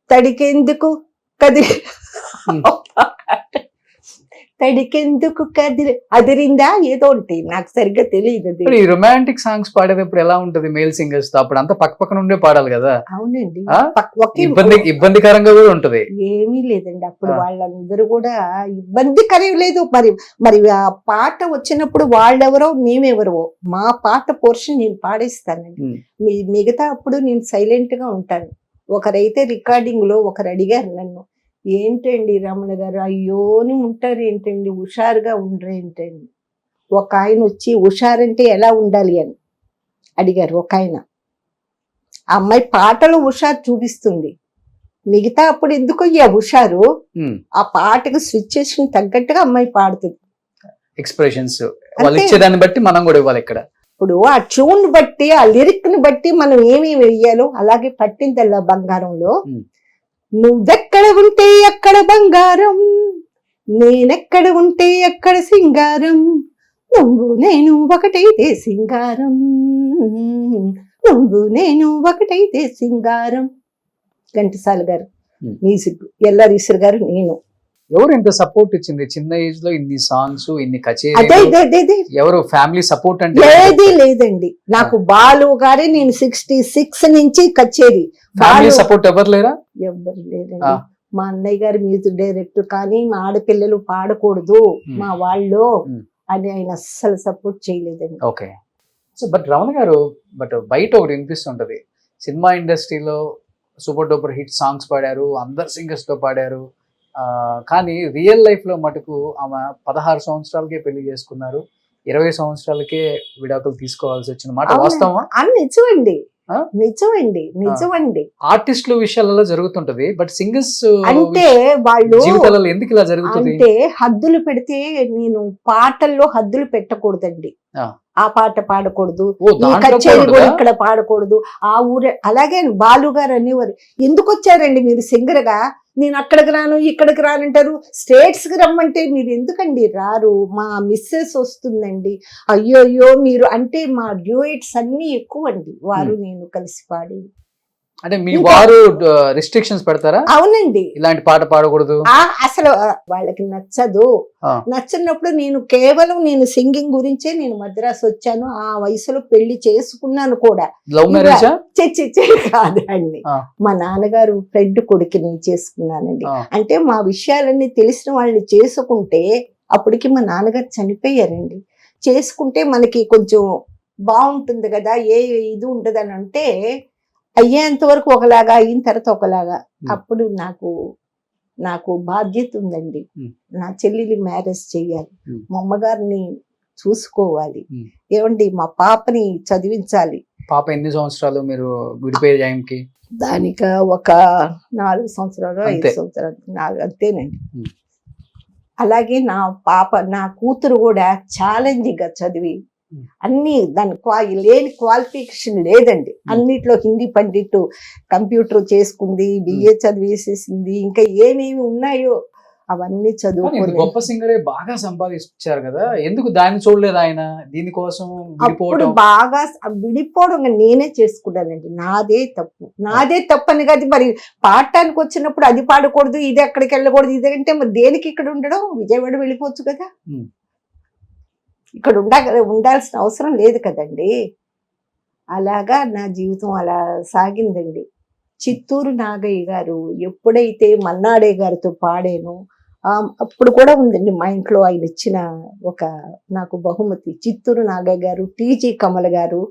Speaker 3: తడికెందుకు తడికెందుకు అదిరిందా ఏదో ఉంటాయి, నాకు సరిగ్గా తెలియదు.
Speaker 2: ఈ రొమాంటిక్ సాంగ్స్ పాడేటప్పుడు ఎలా ఉంటది మేల్ సింగర్స్ తో? అప్పుడు అంతా పక్క పక్కన ఉండే పాడాలి కదా.
Speaker 3: అవునండి.
Speaker 2: ఇబ్బందికరంగా కూడా ఉంటది.
Speaker 3: ఏమీ లేదండి అప్పుడు వాళ్ళందరూ కూడా ఇబ్బందికరం లేదు. మరి ఆ పాట వచ్చినప్పుడు వాళ్ళెవరో మేమెవరో, మా పాట పోర్షన్ నేను పాడేస్తానండి. మిగతా అప్పుడు నేను సైలెంట్ గా ఉంటాను. ఒకరైతే రికార్డింగ్ లో ఒకరు అడిగారు నన్ను, ఏంటండి రమణ గారు అయ్యోని ఉంటారు ఏంటండి, హుషారుగా ఉండరు ఏంటండి. ఒక ఆయన వచ్చి హుషారంటే ఎలా ఉండాలి అని అడిగారు. ఒక ఆయన, ఆ అమ్మాయి పాటలో హుషారు చూపిస్తుంది, మిగతా అప్పుడు ఎందుకు అయ్యా హుషారు, ఆ పాటకు సిచ్యుయేషన్ తగ్గట్టుగా అమ్మాయి పాడుతుంది.
Speaker 2: ఎక్స్ప్రెషన్స్ వాళ్ళు ఇచ్చేదాన్ని బట్టి మనం కూడా ఇవ్వాలి. ఇక్కడ
Speaker 3: ఇప్పుడు ఆ ట్యూన్ బట్టి ఆ లిరిక్ ని బట్టి మనం ఏమేమి వెయ్యాలో అలాగే పట్టిందల్లా బంగారంలో నువ్వెక్కడ ఉంటే అక్కడ బంగారం, నేనెక్కడ ఉంటే అక్కడ సింగారం, నువ్వు నేను ఒకటైతే సింగారం, నువ్వు నేను ఒకటైతే సింగారం. ఘంటసాల గారు మ్యూజిక్, ఎల్ఆర్ గారు, నేను.
Speaker 2: ఎవరు ఎంత సపోర్ట్ ఇచ్చింది చిన్న ఏజ్ లో? ఇన్ని సాంగ్స్, ఇన్ని కచేరీ, ఎవరు ఫ్యామిలీ సపోర్ట్ అంటే?
Speaker 3: ఏది లేదండి నాకు. బాలు గారే నేను 66 నుంచి కచేరీ.
Speaker 2: ఫ్యామిలీ సపోర్ట్ ఎవరు లేరా?
Speaker 3: ఎవరు లేదండి. మా అన్నయ్య గారు మ్యూజిక్ డైరెక్టర్, కానీ మా ఆడపిల్లలు పాడకూడదు మా వాళ్ళు అని ఆయన అస్సలు సపోర్ట్ చేయలేదండి.
Speaker 2: ఓకే. సో బట్ రమణ గారు, బట్ బయట ఒకటి వినిపిస్తుంటది, సినిమా ఇండస్ట్రీలో సూపర్ డూపర్ హిట్ సాంగ్స్ పాడారు, అందరు సింగర్స్ తో పాడారు, కానీ రియల్ లైఫ్ లో మటుకు ఆమె 16 సంవత్సరాలకే పెళ్లి చేసుకున్నారు, 20 సంవత్సరాలకే విడాకులు తీసుకోవాల్సి వచ్చిన మాట వాస్తవమా?
Speaker 3: అని నిజమండి. నిజమండి, నిజమండి.
Speaker 2: ఆర్టిస్టుల విషయాలలో జరుగుతుంటది, బట్ సింగర్స్
Speaker 3: అంటే వాళ్ళు
Speaker 2: జీవితాలలో ఎందుకు ఇలా జరుగుతుంది?
Speaker 3: అంటే హద్దులు పెడితే నేను పాటల్లో హద్దులు పెట్టకూడదండి.
Speaker 2: ఆ.
Speaker 3: ఆ పాట పాడకూడదు,
Speaker 2: ఓ,
Speaker 3: ఈ
Speaker 2: దాంట్లో
Speaker 3: కచేరీ
Speaker 2: కూడా
Speaker 3: కూడా
Speaker 2: ఉందా?
Speaker 3: ఇక్కడ పాడకూడదు, ఆ ఊరే. అలాగే బాలు గారు అనేవారు, ఎందుకు వచ్చారండి మీరు సింగర్ గా, నేను అక్కడికి రాను ఇక్కడికి రానంటారు, స్టేట్స్ కి రమ్మంటే మీరు ఎందుకండి రారు, మా మిస్సెస్ వస్తుందండి. అయ్యో అయ్యో మీరు అంటే మా డ్యూయట్స్ అన్ని ఎక్కువ అండి, వారు నేను కలిసి పాడి.
Speaker 2: అంటే మీ
Speaker 3: ఇంకా-
Speaker 2: వారు రిస్ట్రిక్షన్స్ పెడతారా,
Speaker 3: అవునండి.
Speaker 2: ఇలాంటి పాట పాడకూడదు?
Speaker 3: అసలు వాళ్ళకి నచ్చదు.
Speaker 2: ఆ.
Speaker 3: నచ్చినప్పుడు నేను కేవలం నేను సింగింగ్ గురించే నేను మద్రాసు వచ్చాను, ఆ వయసులో పెళ్లి చేసుకున్నాను కూడా.
Speaker 2: లవ్ మ్యారేజా?
Speaker 3: చెచ్చి కాదండి,
Speaker 2: ఆ.
Speaker 3: మా నాన్నగారు ఫ్రెండ్ కొడుకుని చేసుకున్నానండి.
Speaker 2: ఆ.
Speaker 3: అంటే మా విషయాలన్నీ తెలిసిన వాళ్ళని చేసుకుంటే, అప్పటికి మా నాన్నగారు చనిపోయారండి. చేసుకుంటే మనకి కొంచెం బాగుంటుంది కదా, ఏ ఇది ఉండదని. అంటే అయ్యేంత వరకు ఒకలాగా, అయిన తర్వాత ఒకలాగా. అప్పుడు నాకు బాధ్యత ఉందండి, నా చెల్లెలి మ్యారేజ్ చెయ్యాలి, మా అమ్మగారిని చూసుకోవాలి, ఏమండి మా పాపని చదివించాలి.
Speaker 2: పాప ఎన్ని సంవత్సరాలు మీరు విడిపోయే టైంకి?
Speaker 3: దానిక ఒక 4 సంవత్సరాలు 5
Speaker 2: అంతే.
Speaker 3: సంవత్సరాలు అంతేనండి.
Speaker 2: ఉం.
Speaker 3: అలాగే నా కూతురు కూడా ఛాలెంజింగ్ గా చదివి అన్ని దాని లేని క్వాలిఫికేషన్ లేదండి, అన్నిట్లో హిందీ పండిట్, కంప్యూటర్ చేసుకుంది, బిఏ చదివేసేసింది, ఇంకా ఏమేమి ఉన్నాయో అవన్నీ
Speaker 2: కానీ
Speaker 3: చదువుకొని.
Speaker 2: గొప్ప సింగరే బాగా సంపాదించారు కదా, ఎందుకు దాన్ని చూడలేదు ఆయన? దీనికోసం
Speaker 3: అప్పుడు
Speaker 2: విడిపోవడం.
Speaker 3: బాగా విడిపోవడం నేనే చేసుకున్నానండి, నాదే తప్పు అని కాదు. మరి పాడటానికి వచ్చినప్పుడు అది పాడకూడదు, ఇది అక్కడికి వెళ్ళకూడదు, ఇదంటే మరి దేనికి ఇక్కడ ఉండడం, విజయవాడ వెళ్ళిపోవచ్చు కదా,
Speaker 2: ఉం.
Speaker 3: ఇక్కడ ఉండాల్సిన అవసరం లేదు కదండి. అలాగా నా జీవితం అలా సాగిందండి. చిత్తూరు నాగయ్య గారు ఎప్పుడైతే మన్నాడే గారితో పాడాను, అప్పుడు కూడా ఉందండి మా ఇంట్లో ఆయన ఇచ్చిన ఒక నాకు బహుమతి. చిత్తూరు నాగయ్య గారు, టీజీ కమల గారు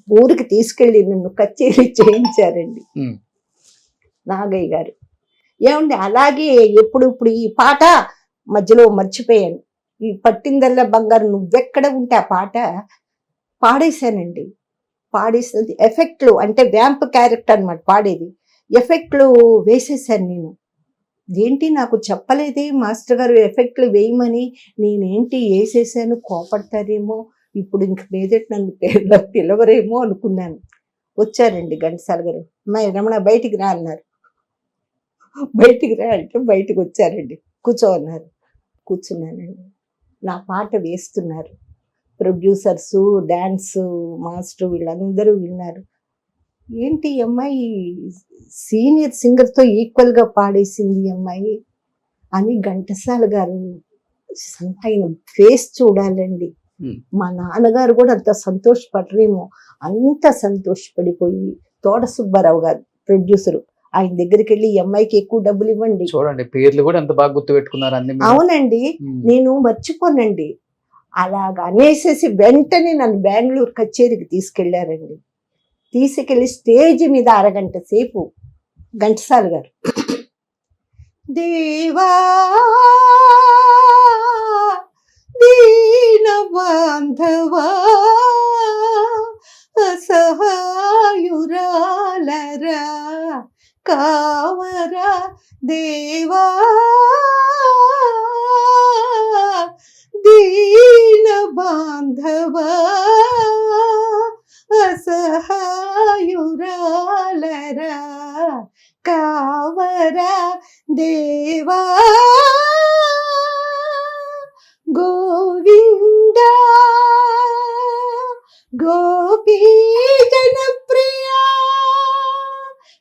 Speaker 3: ఊరికి తీసుకెళ్లి నన్ను కచేరీ చేయించారండి నాగయ్య గారు. ఏమండి అలాగే ఇప్పుడు ఈ పాట మధ్యలో మర్చిపోయాను, ఈ పట్టిందల్లా బంగారు నువ్వెక్కడ ఉంటే ఆ పాట పాడేశానండి. పాడేసినది ఎఫెక్ట్లు, అంటే వ్యాంప్ క్యారెక్టర్ అన్నమాట పాడేది, ఎఫెక్ట్లు వేసేసాను నేను. ఏంటి నాకు చెప్పలేదే మాస్టర్ గారు ఎఫెక్ట్లు వేయమని, నేనేంటి వేసేసాను, కోపడతారేమో, ఇప్పుడు ఇంక మీదట నన్ను పిలవరేమో అనుకున్నాను. వచ్చారండి ఘంటసాల గారు, అమ్మాయి రమణ బయటికి రా అన్నారు. బయటికి రా అంటే బయటకు వచ్చారండి, కూర్చో అన్నారు. కూర్చున్నానండి, నా పాట వేస్తున్నారు. ప్రొడ్యూసర్స్, డాన్స్ మాస్టర్ వీళ్ళందరూ విన్నారు. ఏంటి అమ్మాయి సీనియర్ సింగర్తో ఈక్వల్గా పాడేసింది అమ్మాయి అని ఘంటసాల గారు ఆయన ఫేస్ చూడాలండి. మా నాన్నగారు కూడా అంత సంతోషపడరేమో, అంత సంతోషపడిపోయి తోట సుబ్బారావు గారు ప్రొడ్యూసరు, ఆయన దగ్గరికి వెళ్ళి ఈ అమ్మాయికి ఎక్కువ డబ్బులు ఇవ్వండి.
Speaker 2: చూడండి పేర్లు కూడా ఎంత బాగా గుర్తు పెట్టుకున్నారు అన్ని మీరు.
Speaker 3: అవునండి, నేను మర్చిపోనండి. అలాగా అనేసేసి వెంటనే నన్ను బెంగళూరు కచేరీకి తీసుకెళ్లారండి. తీసుకెళ్లి స్టేజ్ మీద అరగంట సేపు ఘంటసాల గారు, దేవా దీన బాంధవా అసహాయురాలరా కావరా దేవా దీన బాంధవా అసహాయురాలరా కావరా దేవా గోవింద గోపీ జనప్రియా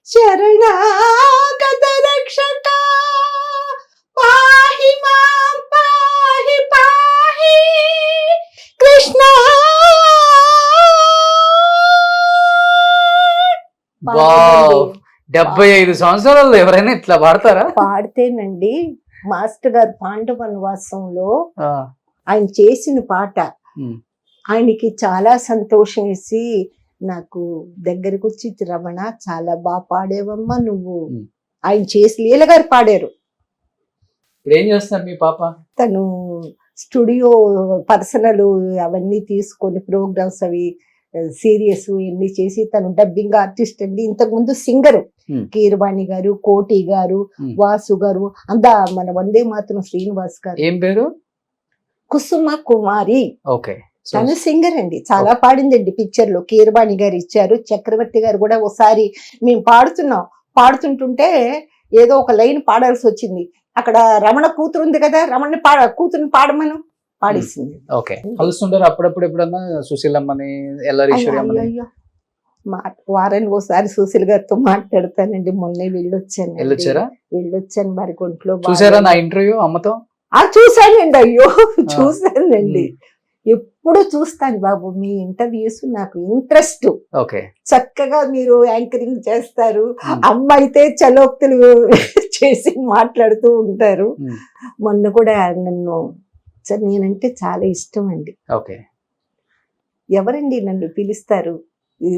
Speaker 3: శరణాగత రక్షక పాహి మాం పాహి పాహి కృష్ణ.
Speaker 2: వావ్, 75 సంవత్సరాల్లో ఎవరైనా ఇట్లా పాడతారా?
Speaker 3: పాడితేనండి మాస్టర్ గారు పాండవ వనవాసంలో
Speaker 2: ఆ,
Speaker 3: ఆయన చేసిన పాట
Speaker 2: ఉమ్.
Speaker 3: ఆయనకి చాలా సంతోషం వేసి నాకు దగ్గరకు వచ్చి, రమణ చాలా బాగా పాడేవమ్మా నువ్వు. ఆయన చేసి లీల గారు పాడారు.
Speaker 2: ఇప్పుడు ఏం చేస్తున్నారు మీ పాప?
Speaker 3: తను స్టూడియో పర్సనల్ అవన్నీ తీసుకొని ప్రోగ్రామ్స్ అవి సీరియస్ ఇన్ని చేసి తను డబ్బింగ్ ఆర్టిస్ట్ అండి. ఇంతకు ముందు సింగర్
Speaker 2: Hmm.
Speaker 3: కీరవాణి గారు, కోటి గారు,
Speaker 2: Hmm.
Speaker 3: వాసు గారు, అంతా మన వందే మాత్రం శ్రీనివాస్ గారు,
Speaker 2: ఏం పేరు?
Speaker 3: కుసుమ కుమారి,
Speaker 2: ఓకే.
Speaker 3: తను సింగర్ అండి. చాలా పాడిందండి పిక్చర్ లో. కీరవాణి గారు ఇచ్చారు, చక్రవర్తి గారు కూడా ఒకసారి మేము పాడుతుంటుంటే ఏదో ఒక లైన్ పాడాల్సి వచ్చింది. అక్కడ రమణ కూతురు ఉంది కదా, కూతురుని పాడమను పాడేసింది.
Speaker 2: ఓకే. కలుస్తుంటారు అప్పుడప్పుడు ఎప్పుడన్నా సుశీలమ్మని, ఎల్లారీశ్వరి అమ్మని?
Speaker 3: అయ్యో, వారానికి ఒకసారి సుశీల్ గారితో మాట్లాడతానండి. మొన్నే
Speaker 2: వెళ్ళొచ్చారా?
Speaker 3: వెళ్ళొచ్చాను మరి ఒంట్లో
Speaker 2: చూసారా నా ఇంటర్వ్యూ అమ్మతో?
Speaker 3: చూసానండి. అయ్యో చూసానండి. ఎప్పుడు చూస్తాను బాబు మీ ఇంటర్వ్యూస్, నాకు ఇంట్రెస్ట్.
Speaker 2: ఓకే.
Speaker 3: చక్కగా మీరు యాంకరింగ్ చేస్తారు. అమ్మ అయితే చలోక్తులు చేసి మాట్లాడుతూ ఉంటారు. మొన్న కూడా నన్ను నేనంటే చాలా ఇష్టం అండి.
Speaker 2: ఓకే.
Speaker 3: ఎవరండి నన్ను పిలుస్తారు, ఈ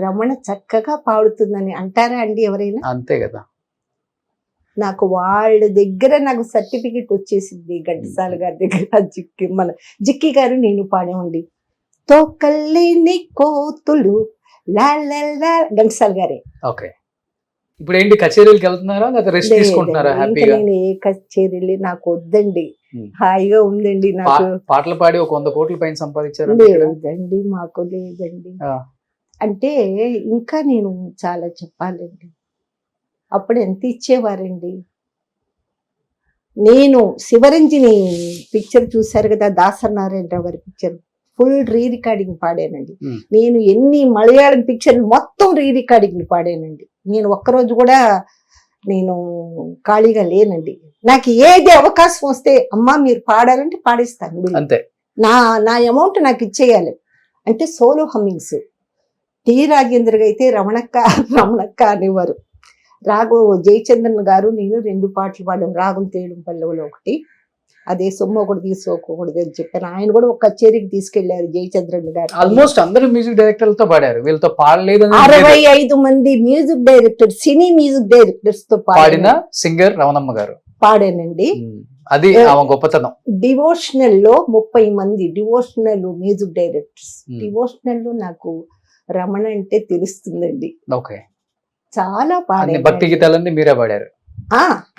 Speaker 3: రమణ చక్కగా పాడుతుందని అంటారా అండి ఎవరైనా?
Speaker 2: అంతే కదా.
Speaker 3: నాకు వాళ్ళ దగ్గర నాకు సర్టిఫికెట్ వచ్చేసింది. ఘంటసాల గారి దగ్గర జిక్కి గారు నేను పాడేవండి. తోకల్లేని కోతులు లా లా లా, ఘంటసాల గారే.
Speaker 2: ఓకే. ఇప్పుడు ఏంటి, కచేరీలకు వెళ్తున్నారా లేదా రెస్ట్ తీసుకుంటున్నారా హ్యాపీగా?
Speaker 3: నేను ఏ కచేరీలు నాకు వద్దండి, హాయిగా ఉందండి నాకు.
Speaker 2: పాటలు పాడి ఒక 100 కోట్ల పైన సంపాదించారు?
Speaker 3: లేదండి, మాకు లేదండి. అంటే ఇంకా నేను చాలా చెప్పాలండి. అప్పుడు ఎంత ఇచ్చేవారండి. నేను శివరంజని పిక్చర్ చూశారు కదా, దాసనారాయణరావు గారి పిక్చర్, ఫుల్ రీ రికార్డింగ్ పాడానండి. నేను ఎన్ని మలయాళం పిక్చర్ మొత్తం రీ రికార్డింగ్ పాడానండి. నేను ఒక్కరోజు కూడా నేను ఖాళీగా లేనండి. నాకు ఏది అవకాశం వస్తే అమ్మా మీరు పాడాలంటే పాడిస్తాను.
Speaker 2: అంతే.
Speaker 3: నా అమౌంట్ నాకు ఇచ్చేయాలి అంటే సోలో హమ్మింగ్స్. టి రాజేంద్ర అయితే రమణక్క అనేవారు. జయచంద్రన్ గారు నేను 2 పాటలు పాడాం. రాగం తేయడం పల్లవులో ఒకటి, అదే సొమ్ము ఒకటి తీసుకోకూడదు అని చెప్పాను. ఆయన కూడా ఒక కచేరీకి తీసుకెళ్లారు జయచంద్రన్ గారు.
Speaker 2: ఆల్మోస్ట్ అందరూ మ్యూజిక్ డైరెక్టర్లతో పాడారు, వీళ్ళతో పాడలేదు.
Speaker 3: 65 మంది మ్యూజిక్ డైరెక్టర్, సినీ మ్యూజిక్ డైరెక్టర్స్ తో
Speaker 2: పాడిన సింగర్ రమణమ్మ గారు.
Speaker 3: పాడానండి.
Speaker 2: అది గొప్పతనం.
Speaker 3: డివోషనల్ లో 30 మంది డివోషనల్ మ్యూజిక్ డైరెక్టర్స్. డివోషనల్ లో నాకు రమణ అంటే తెలుస్తుందండి.
Speaker 2: ఓకే.
Speaker 3: చాలా పాడాను.
Speaker 2: భక్తి గీతాలన్నీ మీరే పాడారు?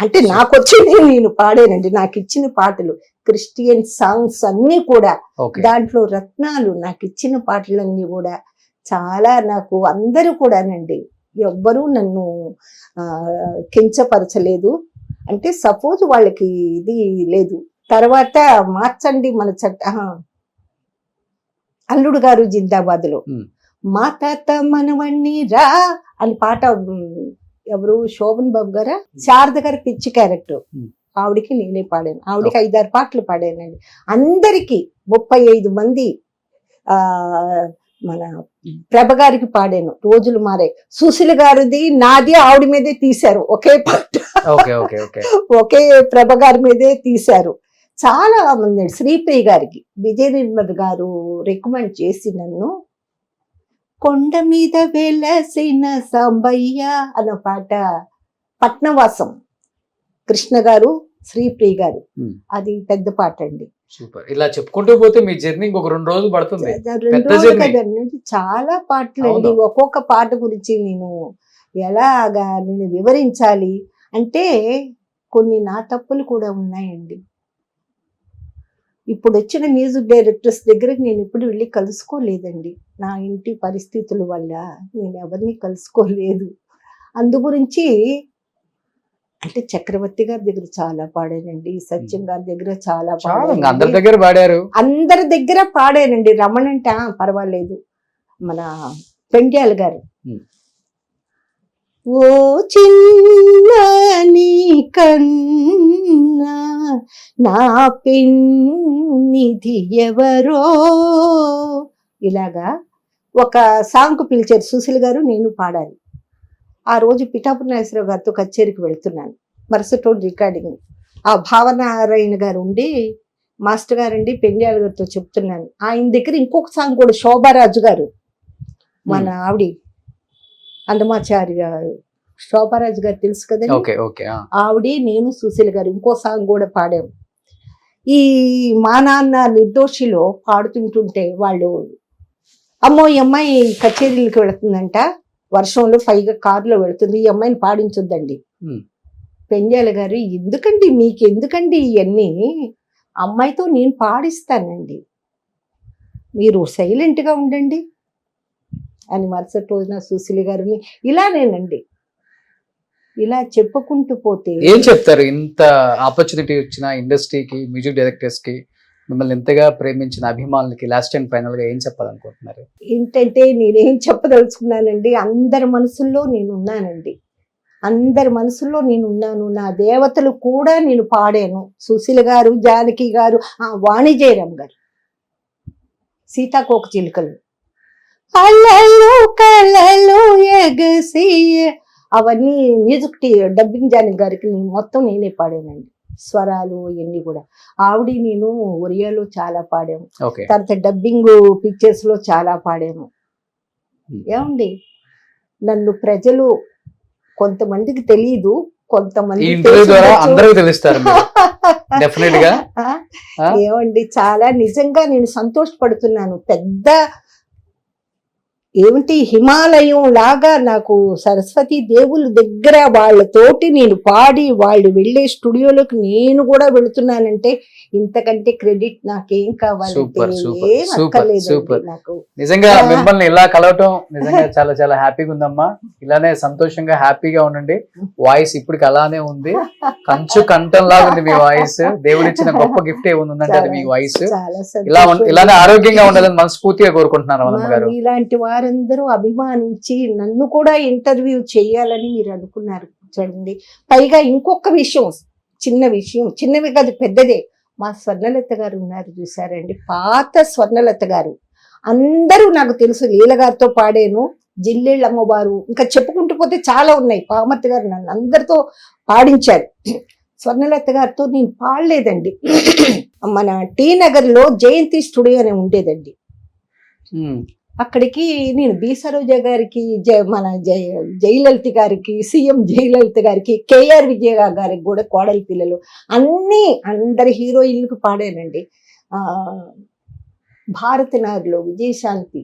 Speaker 3: అంటే నాకు వచ్చింది నేను పాడానండి. నాకు ఇచ్చిన పాటలు క్రిస్టియన్ సాంగ్స్ అన్ని కూడా, దాంట్లో రత్నాలు. నాకు ఇచ్చిన పాటలన్నీ కూడా చాలా, నాకు అందరూ కూడానండి, ఎవ్వరూ నన్ను కించపరచలేదు. అంటే సపోజ్ వాళ్ళకి ఇది లేదు. తర్వాత మార్చండి మన అల్లుడు గారు జిందాబాద్లో మా తాత మనవణ్ణి రా అని పాట, ఎవరు శోభన్ బాబు గారా, శారద గారి పిచ్చి క్యారెక్టర్, ఆవిడికి నేనే పాడాను. ఆవిడికి 5-6 పాటలు పాడానండి. అందరికి 35 మంది మన ప్రభ గారికి పాడాను. రోజులు మారే. సుశీల గారిది నాది ఆవిడ మీదే తీశారు ఒకే పాట. ఒకే ప్రభ గారి మీదే తీశారు. చాలా మంది. శ్రీప్రియ గారికి విజయ నిర్మల్ గారు రికమెండ్ చేసి నన్ను కొండ మీద వెలసిన సాంబయ్య అన్న పాట, పట్నవాసం కృష్ణ గారు, శ్రీప్రియ గారు, అది పెద్ద పాట అండి.
Speaker 2: సూపర్. ఇలా చెప్పుకుంటూ పోతే మీ జర్నీ ఇంకొక 2 రోజులు పడుతుంది.
Speaker 3: 2 రోజులు కదండి, చాలా పాటలు అండి. ఒక్కొక్క పాట గురించి నేను ఎలాగా నేను వివరించాలి అంటే కొన్ని నా తప్పులు కూడా ఉన్నాయండి. ఇప్పుడు వచ్చిన మ్యూజిక్ డైరెక్టర్స్ దగ్గరకు నేను ఇప్పుడు వెళ్ళి కలుసుకోలేదండి. నా ఇంటి పరిస్థితుల వల్ల నేను ఎవరిని కలుసుకోలేదు. అందు గురించి అంటే చక్రవర్తి గారి దగ్గర చాలా పాడానండి, సత్యం గారి దగ్గర చాలా పాడాను, అందరి దగ్గర పాడానండి. రమణ అంటే పర్వాలేదు. మన పెండ్యాల గారు, ఓ చిన్నని కన్నా నా పెన్నిధి ఎవరో, ఇలాగా ఒక సాంగ్ పిలిచారు సుశీల్ గారు, నేను పాడాలి. ఆ రోజు పిఠాపురం నాగేశ్వరరావు గారితో కచేరీకి వెళ్తున్నాను. మరుసటి రోజు రికార్డింగ్. ఆ భావనారాయణ గారు ఉండి, మాస్టర్ గారండి పెండ్యాల గారితో చెప్తున్నాను. ఆయన దగ్గర ఇంకొక సాంగ్ కూడా, శోభారాజు గారు, మన ఆవిడ అన్నమాచార్య శోభారాజు గారు తెలుసు కదండి, ఆవిడ నేను సుశీల్ గారు ఇంకో సాంగ్ కూడా పాడాము. ఈ మా నాన్న నిర్దోషిలో పాడుతుంటుంటే వాళ్ళు అమ్మో ఈ అమ్మాయి కచేరీలకు వెళుతుందంట, వర్షంలో పైగా కారులో వెళుతుంది, ఈ అమ్మాయిని పాడించొద్దండి.
Speaker 2: Hmm.
Speaker 3: పెంజాల గారు ఎందుకండి మీకెందుకండి ఇవన్నీ, అమ్మాయితో నేను పాడిస్తానండి, మీరు సైలెంట్గా ఉండండి అని మరుసటి రోజున సుశీల గారిని ఇలానేనండి, ఇలా చెప్పుకుంటూ పోతే
Speaker 2: ఏం చెప్తారు? ఇంత ఆపర్చునిటీ వచ్చిన ఇండస్ట్రీకి, మ్యూజిక్ డైరెక్టర్స్ కి, మిమ్మల్ని ఎంతగా ప్రేమించిన అభిమానులకి లాస్ట్ అండ్ ఫైనల్ గా ఏం చెప్పాలనుకుంటున్నారు?
Speaker 3: ఏంటంటే నేనేం చెప్పదలుచుకున్నానండి, అందరి మనసుల్లో నేను ఉన్నానండి, అందరి మనసుల్లో నేను ఉన్నాను. నా దేవతలు కూడా నేను పాడాను. సుశీల గారు, జానకి గారు, వాణిజయరామ్ గారు, సీతాకోక చిలుకలు, అలలు కలలు ఎగసి, అవన్నీ మ్యూజిక్ డబ్బింగ్ జానకి గారికి మొత్తం నేనే పాడానండి. స్వరాలు ఇవన్నీ కూడా ఆవిడ నేను ఒరియాలో చాలా పాడాము, తర్వాత డబ్బింగ్ పిక్చర్స్ లో చాలా పాడాము. ఏమండి నన్ను ప్రజలు కొంతమందికి తెలియదు, కొంతమంది ఏమండి చాలా నిజంగా నేను సంతోషపడుతున్నాను. పెద్ద ఏమిటి హిమాలయం లాగా నాకు సరస్వతి దేవుళ్ళ దగ్గర వాళ్ళతోటి నేను పాడి వాళ్ళు వెళ్ళే స్టూడియోలోకి నేను కూడా వెళుతున్నానంటే ఇంతకంటే క్రెడిట్ నాకేం కావాలంటే ఏం అక్కర్లేదండి నాకు.
Speaker 2: నిజంగా మిమ్మల్ని ఇలా కలవటం నిజంగా చాలా చాలా హ్యాపీగా ఉందమ్మా. ఇలానే సంతోషంగా హ్యాపీగా ఉండండి. వాయిస్ ఇప్పటికి అలానే ఉంది, కంచు కంఠం లాగా ఉంది మీ వాయిస్. దేవుడు ఇచ్చిన గొప్ప గిఫ్ట్ ఏముందంటే అది మీ వాయిస్. ఇలానే ఆరోగ్యంగా ఉండాలని మనస్ఫూర్తిగా కోరుకుంటున్నాను రమణమ్మ గారు.
Speaker 3: ఇలాంటి వారందరూ అభిమానించి నన్ను కూడా ఇంటర్వ్యూ చేయాలని మీరు అనుకున్నారు చూడండి. పైగా ఇంకొక విషయం, చిన్న విషయం, చిన్నవి కాదు పెద్దదే, మా స్వర్ణలత గారు ఉన్నారు చూసారండి, పాత స్వర్ణలత గారు, అందరూ నాకు తెలుసు. లీల గారితో పాడాను, జిల్లేళ్ళ అమ్మవారు, ఇంకా చెప్పుకుంటూ పోతే చాలా ఉన్నాయి. పామర్తి గారు నన్ను అందరితో పాడించారు. స్వర్ణలత గారితో నేను పాడలేదండి. మన టీ నగర్ లో జయంతి స్టూడియో అని ఉండేదండి, అక్కడికి నేను బి సరోజ గారికి, మన జయలలిత గారికి, సీఎం జయలలిత గారికి, కేఆర్ విజయ గారికి కూడా కోడలి పిల్లలు అందరి హీరోయిన్లకు పాడానండి. భారతనారిలో విజయశాంతి,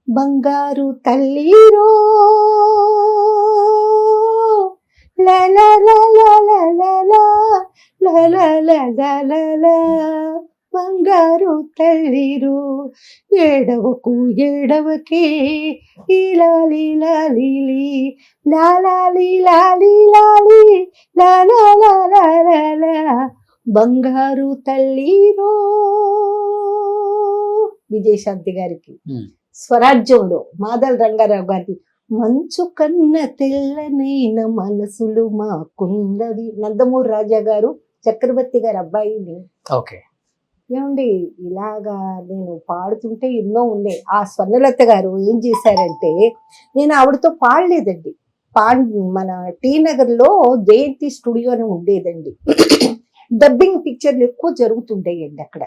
Speaker 3: బంగారు తల్లిరో బంగారు తల్లిరు ఏడవకు ఏడవకే లాలి లాలి లాలి లాలి లాలి లాలా బంగారు తల్లిరో. విజయశాంతి గారికి. స్వరాజ్యంలో మాదల రంగారావు గారికి, మంచు కన్న తెల్లనైన మనసులు మాకున్నది, నందమూరి రాజా గారు, చక్రవర్తి గారి అబ్బాయిని. ఏమండి ఇలాగా నేను పాడుతుంటే ఎన్నో ఉన్నాయి. ఆ స్వర్ణలత గారు ఏం చేశారంటే, నేను ఆవిడతో పాడలేదండి, మన టీ నగర్ లో జయంతి స్టూడియో అని ఉండేదండి. డబ్బింగ్ పిక్చర్లు ఎక్కువ జరుగుతుంటాయండి అక్కడ.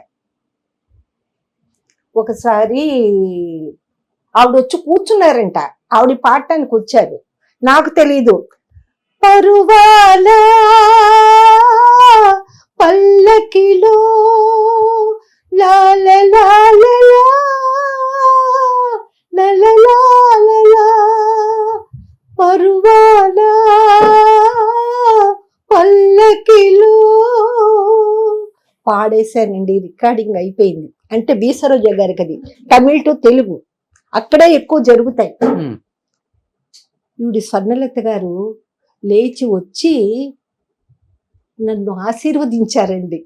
Speaker 3: ఒకసారి ఆవిడ వచ్చి కూర్చున్నారంట, ఆవిడ పాడటానికి వచ్చారు, నాకు తెలీదు. పరువాలా పల్లకిలో పరువాలా పల్లకిలో పాడేశానండి. రికార్డింగ్ అయిపోయింది. అంటే బి సరోజ గారికి అది తమిళ్ టు తెలుగు అక్కడే ఎక్కువ జరుగుతాయి. ఈవిడ స్వర్ణలత గారు లేచి వచ్చి నన్ను ఆశీర్వదించారండి.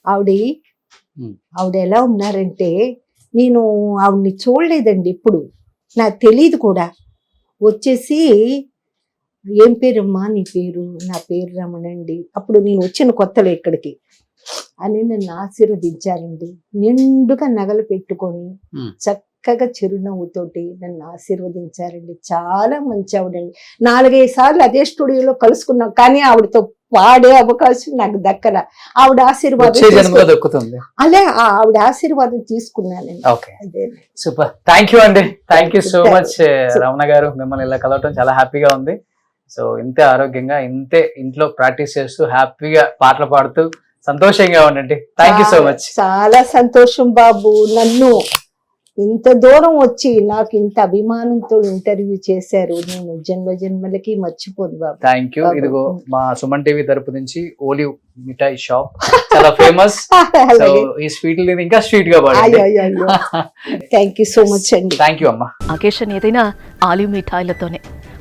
Speaker 3: ఆవిడ ఎలా ఉన్నారంటే, నేను ఆవిడ్ని చూడలేదండి ఎప్పుడు, నాకు తెలియదు కూడా. వచ్చేసి ఏం పేరమ్మా నీ పేరు? నా పేరు రమణండి, అప్పుడు నేను వచ్చిన కొత్తలో ఇక్కడికి అని నన్ను ఆశీర్వదించారండి. నిండుగా నగలు పెట్టుకొని చక్కగా చిరునవ్వుతోటి నన్ను ఆశీర్వదించారండి. చాలా మంచి ఆవిడండి. 4-5 సార్లు అదే స్టూడియోలో కలుసుకున్నాం, కానీ ఆవిడతో పాడే అవకాశం నాకు దక్కల. ఆవిడ ఆశీర్వాదం అలా ఆవిడ ఆశీర్వాదం తీసుకున్నానండి.
Speaker 2: సూపర్, థ్యాంక్ యూ అండి. Thank you so much Ramana గారు. మిమ్మల్ని ఇలా కలవటం చాలా హ్యాపీగా ఉంది. సో ఇంతే ఆరోగ్యంగా, ఇంతే ఇంట్లో ప్రాక్టీస్ చేస్తూ హ్యాపీగా పాటలు పాడుతూ సంతోషంగా ఉండండి. Thank you so much.
Speaker 3: చాలా సంతోషం బాబు. నన్ను ఇంత దూరం వచ్చి నాకు ఇంత అభిమానంతో ఇంటర్వ్యూ చేశారు, నేను జన్మ జన్మలకి మర్చిపోదు బాబు.
Speaker 2: Thank you. ఇదిగో మా సుమన్ టీవీ తరపు నుంచి ఓలివ్ మిఠాయి షాప్ చాలా ఫేమస్. సో ఈ స్వీట్ ఇంకా స్వీట్ గా పడండి.
Speaker 3: థ్యాంక్ యూ సో మచ్ అండి.
Speaker 2: థ్యాంక్ యూ అమ్మా.
Speaker 5: అకేషన్ ఏదైనా ఆలివ్ మిఠాయిలతోనే.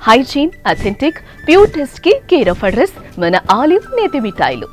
Speaker 5: హైజీన్, అథెంటిక్, ప్యూర్ టేస్ట్ కి కేర్ ఆఫ్ అడ్రస్ మన ఆలివ్ నేతి మిఠాయిలు.